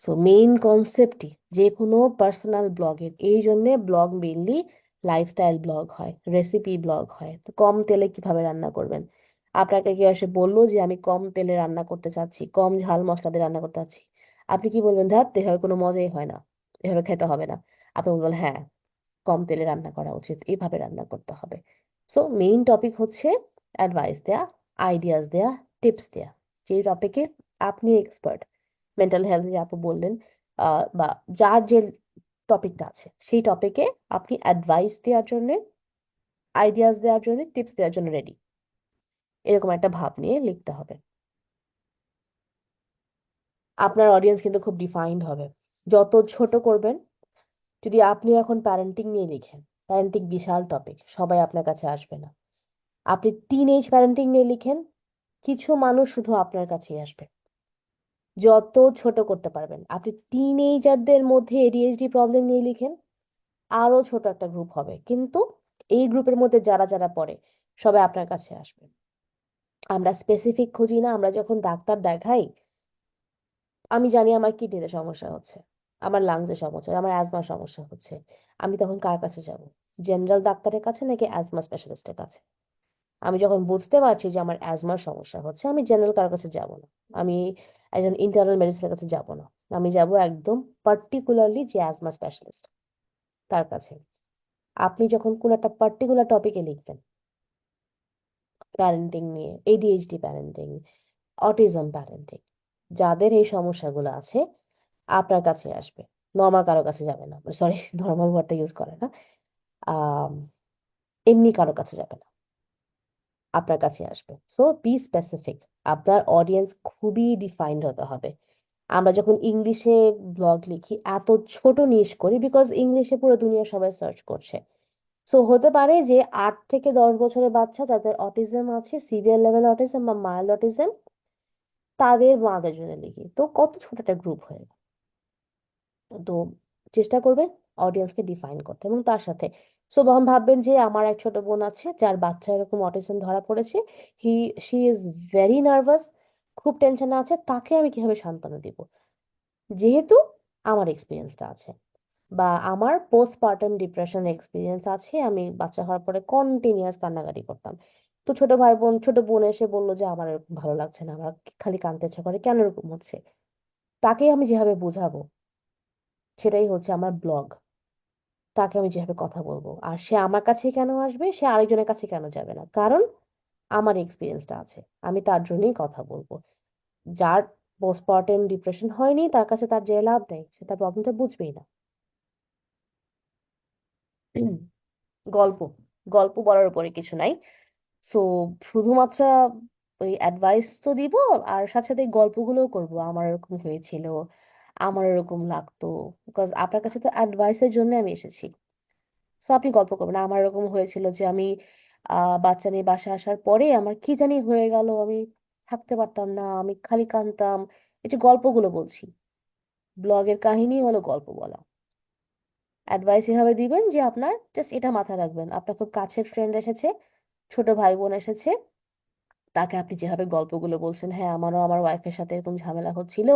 সো মেইন কনসেপ্টই যে কোনো পার্সোনাল ব্লগের, এই জন্যে ব্লগ মেইনলি লাইফস্টাইল ব্লগ হয়, রেসিপি ব্লগ হয়। তো কম তেলে কিভাবে রান্না করবেন, আপনাকে কেউ এসে বললো যে আমি কম তেলে রান্না করতে চাচ্ছি, কম ঝাল মশলা দিয়ে রান্না করতে চাচ্ছি, আপনি কি বলবেন, ধ্যাত এভাবে কোনো মজাই হয় না, এভাবে খেতে হবে না। আপনি বলবেন হ্যাঁ, কম তেলে রান্না করা উচিত, এইভাবে রান্না করতে হবে। সো মেইন টপিক হচ্ছে অ্যাডভাইস দেয়া, আইডিয়াস দেয়া, টিপস দেয়া। যে টপিকে আপনি এক্সপার্ট, মেন্টাল হেলথ যে আপু বললেন, বা যার যে টপিকটা আছে সেই টপিকে আপনি অ্যাডভাইস দেওয়ার জন্য, আইডিয়াস দেওয়ার জন্য, টিপস দেওয়ার জন্য রেডি, এরকম একটা ভাব নিয়ে লিখতে হবে। আপনার অডিয়েন্স কিন্তু খুব ডিফাইন্ড হবে। যত ছোট করবেন, যদি আপনি এখন প্যারেন্টিং নিয়ে লিখেন, প্যারেন্টিং বিশাল টপিক, সবাই আপনার কাছে আসবে না। আপনি টিন এজ প্যারেন্টিং নিয়ে লিখেন, কিছু মানুষ শুধু আপনার কাছেই আসবে। যত ছোট করতে পারবেন, আপনি টিন এজারদের মধ্যে এডিএইচডি প্রবলেম নিয়ে লিখেন, আরো ছোট একটা গ্রুপ হবে, কিন্তু এই গ্রুপের মধ্যে যারা যারা পড়ে সবাই আপনার কাছে আসবে। আমরা স্পেসিফিক খুঁজি না। আমরা যখন ডাক্তার দেখাই, আমি জানি আমার কিডনিতে সমস্যা হচ্ছে, আমার লাংসের সমস্যা, আমার অ্যাজমার সমস্যা হচ্ছে, আমি তখন কার কাছে যাব? জেনারেল ডাক্তারের কাছে নাকি অ্যাজমা স্পেশালিস্টের কাছে? আমি যখন বুঝতে পারছি যে আমার অ্যাজমার সমস্যা হচ্ছে, আমি জেনারেল কারোর কাছে যাব না, আমি একজন ইন্টারনাল মেডিসিনের কাছে যাব না, আমি যাব একদম পার্টিকুলারলি যে অ্যাজমা স্পেশালিস্ট তার কাছে। আপনি যখন কোন একটা পার্টিকুলার টপিকে লিখবেন, প্যারেন্টিং নিয়ে, এডিএইচডি প্যারেন্টিং, অটিজম প্যারেন্টিং, যাদের এই সমস্যাগুলো আছে আপনার কাছে আসবে, নর্মাল কারো কাছে যাবে না, সরি নর্মাল ওয়ার্ডটা ইউজ করে না, আহ এমনি কারো কাছে যাবে না, আপনার কাছে আসবে। সো বি স্পেসিফিক, আপনার অডিয়েন্স খুবই ডিফাইন্ড হতে হবে। আমরা যখন ইংলিশে ব্লগ লিখি এত ছোট নিশ করি বিকজ ইংলিশে পুরো দুনিয়া সবাই সার্চ করছে। সো হতে পারে যে 8 থেকে 10 বছরের বাচ্চা যাদের অটিজম আছে, সিভিয়ার লেভেল অটিজম বা মাইল্ড অটিজম, তাদের মাদের জন্য লিখি, তো কত ছোট একটা গ্রুপ হয়ে গেল। তো চেষ্টা করবেন অডিয়েন্সকে ডিফাইন করতে এবং তার সাথে, সো যখন ভাববেন যে আমার এক ছোট বোন আছে যার বাচ্চা এরকম অটিজম ধরা পড়েছে, he she is very nervous, খুব টেনশনে আছে, তাকে আমি কিভাবে সান্ত্বনা দিব, যেহেতু আমার এক্সপিরিয়েন্সটা আছে বা আমার পোস্টপার্টাম ডিপ্রেশন এক্সপিরিয়েন্স আছে, আমি বাচ্চা হওয়ার পরে কন্টিনিউয়াস কান্নাকাটি করতাম। তো ছোট বোন এসে বললো যে আমার এরকম ভালো লাগছে না, আমার খালি কাঁদতে ইচ্ছা করে, কেন এরকম হচ্ছে, তাকে আমি যেভাবে বোঝাবো সেটাই হচ্ছে আমার ব্লগ। তাকে আমি যেভাবে কথা বলবো, আর সে আমার কাছে কেন আসবে, সে আরেকজনের কাছে কেন যাবে না, কারণ আমার এক্সপিরিয়েন্সটা আছে, আমি তার জন্যই কথা বলবো। যার পোস্টপার্টাম ডিপ্রেশন হয়নি তার কাছে তার যে লাভ নেই, সে তার প্রবলেমটা বুঝবেই না। গল্প, গল্প বলার উপরে কিছু নাই। সো শুধুমাত্র ওই অ্যাডভাইস তো দিব, আর সাথে সাথে এই গল্পগুলোও করবো, আমার এরকম হয়েছিল, আমার এরকম লাগতো, বিকজ আপনার কাছে তো অ্যাডভাইসের জন্য আমি এসেছি। সো আপনি গল্প করবেন, আমার এরকম হয়েছিল যে আমি বাচ্চা নিয়ে বাসায় আসার পরে আমার কি জানি হয়ে গেল, আমি থাকতে পারতাম না, আমি খালি কাঁদতাম। এই যে গল্পগুলো বলছি, ব্লগের কাহিনী হলো গল্প বলা। অ্যাডভাইস এভাবে দিবেন যে আপনার জাস্ট এটা মাথায় রাখবেন, আপনার খুব কাছের ফ্রেন্ড এসেছে, ছোট ভাই বোন এসেছে, তাকে আপনি যেভাবে গল্পগুলো বলছেন, হ্যাঁ আমারও আমার ওয়াইফের সাথে এরকম ঝামেলা হচ্ছিল,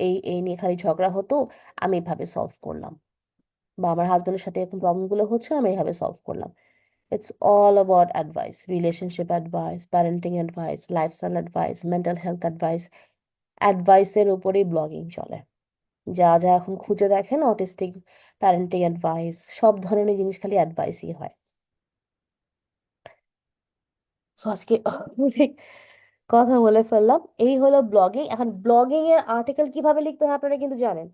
এই এই নিয়ে খালি ঝগড়া হতো, আমি এভাবে সলভ করলাম, বা আমার হাজবেন্ডের সাথে এরকম প্রবলেমগুলো হচ্ছে, আমি এভাবে সলভ করলাম। It's all about advice, relationship advice, parenting advice, lifestyle advice, mental health advice, অ্যাডভাইসের উপরেই ব্লগিং চলে। যা যা এখন খুঁজে দেখেন অটিস্টিক প্যারেন্টিং অ্যাডভাইস, সব ধরনের জিনিস খালি অ্যাডভাইসই হয়। তো আজকে অনেক কথা বলে ফেললাম, এই হলো ব্লগিং। এখন ব্লগিং এর আর্টিকেল কিভাবে লিখতে হয় আপনারা কিন্তু জানেন,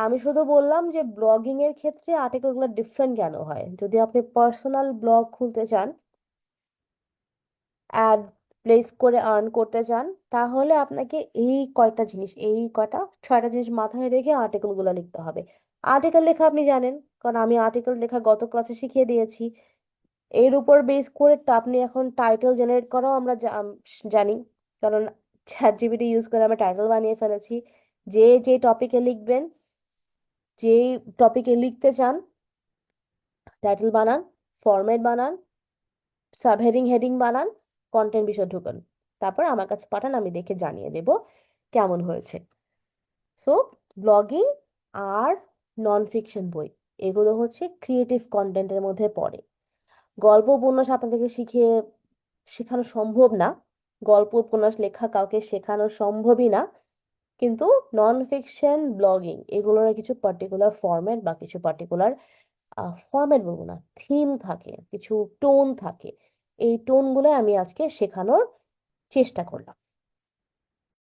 আমি শুধু বললাম যে ব্লগিং এর ক্ষেত্রে আর্টিকেল গুলো ডিফারেন্ট কেন হয়। যদি আপনি পার্সোনাল ব্লগ খুলতে চান, অ্যাড প্লেস করে আর্ন করতে চান, তাহলে আপনাকে এই কয়টা জিনিস, এই কয়টা 6টা জিনিস মাথায় রেখে আর্টিকেল গুলো লিখতে হবে। আর্টিকেল লেখা আপনি জানেন, কারণ আমি আর্টিকেল লেখা গত ক্লাসে শিখিয়ে দিয়েছি। এর উপর বেস করে তো আপনি এখন টাইটেল জেনারেট করাও আমরা জানি, কারণ চ্যাট জিপিটি ইউজ করে আমরা টাইটেল বানিয়ে ফেলেছি। যে যে টপিকে লিখবেন, যে টপিকে লিখতে চান, টাইটেল বানান, ফরম্যাট বানান, সাবহেডিং হেডিং বানান, কন্টেন্ট বিষয় ঢুকান, তারপর আমার কাছে পাঠান, আমি দেখে জানিয়ে দেব কেমন হয়েছে। সো ব্লগিং আর নন ফিকশন বই, এগুলো হচ্ছে ক্রিয়েটিভ কন্টেন্টের মধ্যে পড়ে। গল্প উপন্যাস আপনাদেরকে শেখানো সম্ভব না, গল্প উপন্যাস লেখা কাউকে শেখানো সম্ভবই না, কিন্তু নন ফিকশন ব্লগিং এগুলোর কিছু পার্টিকুলার ফরম্যাট বা কিছু পার্টিকুলার ফরম্যাট বলবো না, থিম থাকে, কিছু টোন থাকে, এই টোনগুলো আমি আজকে শেখানোর চেষ্টা করলাম।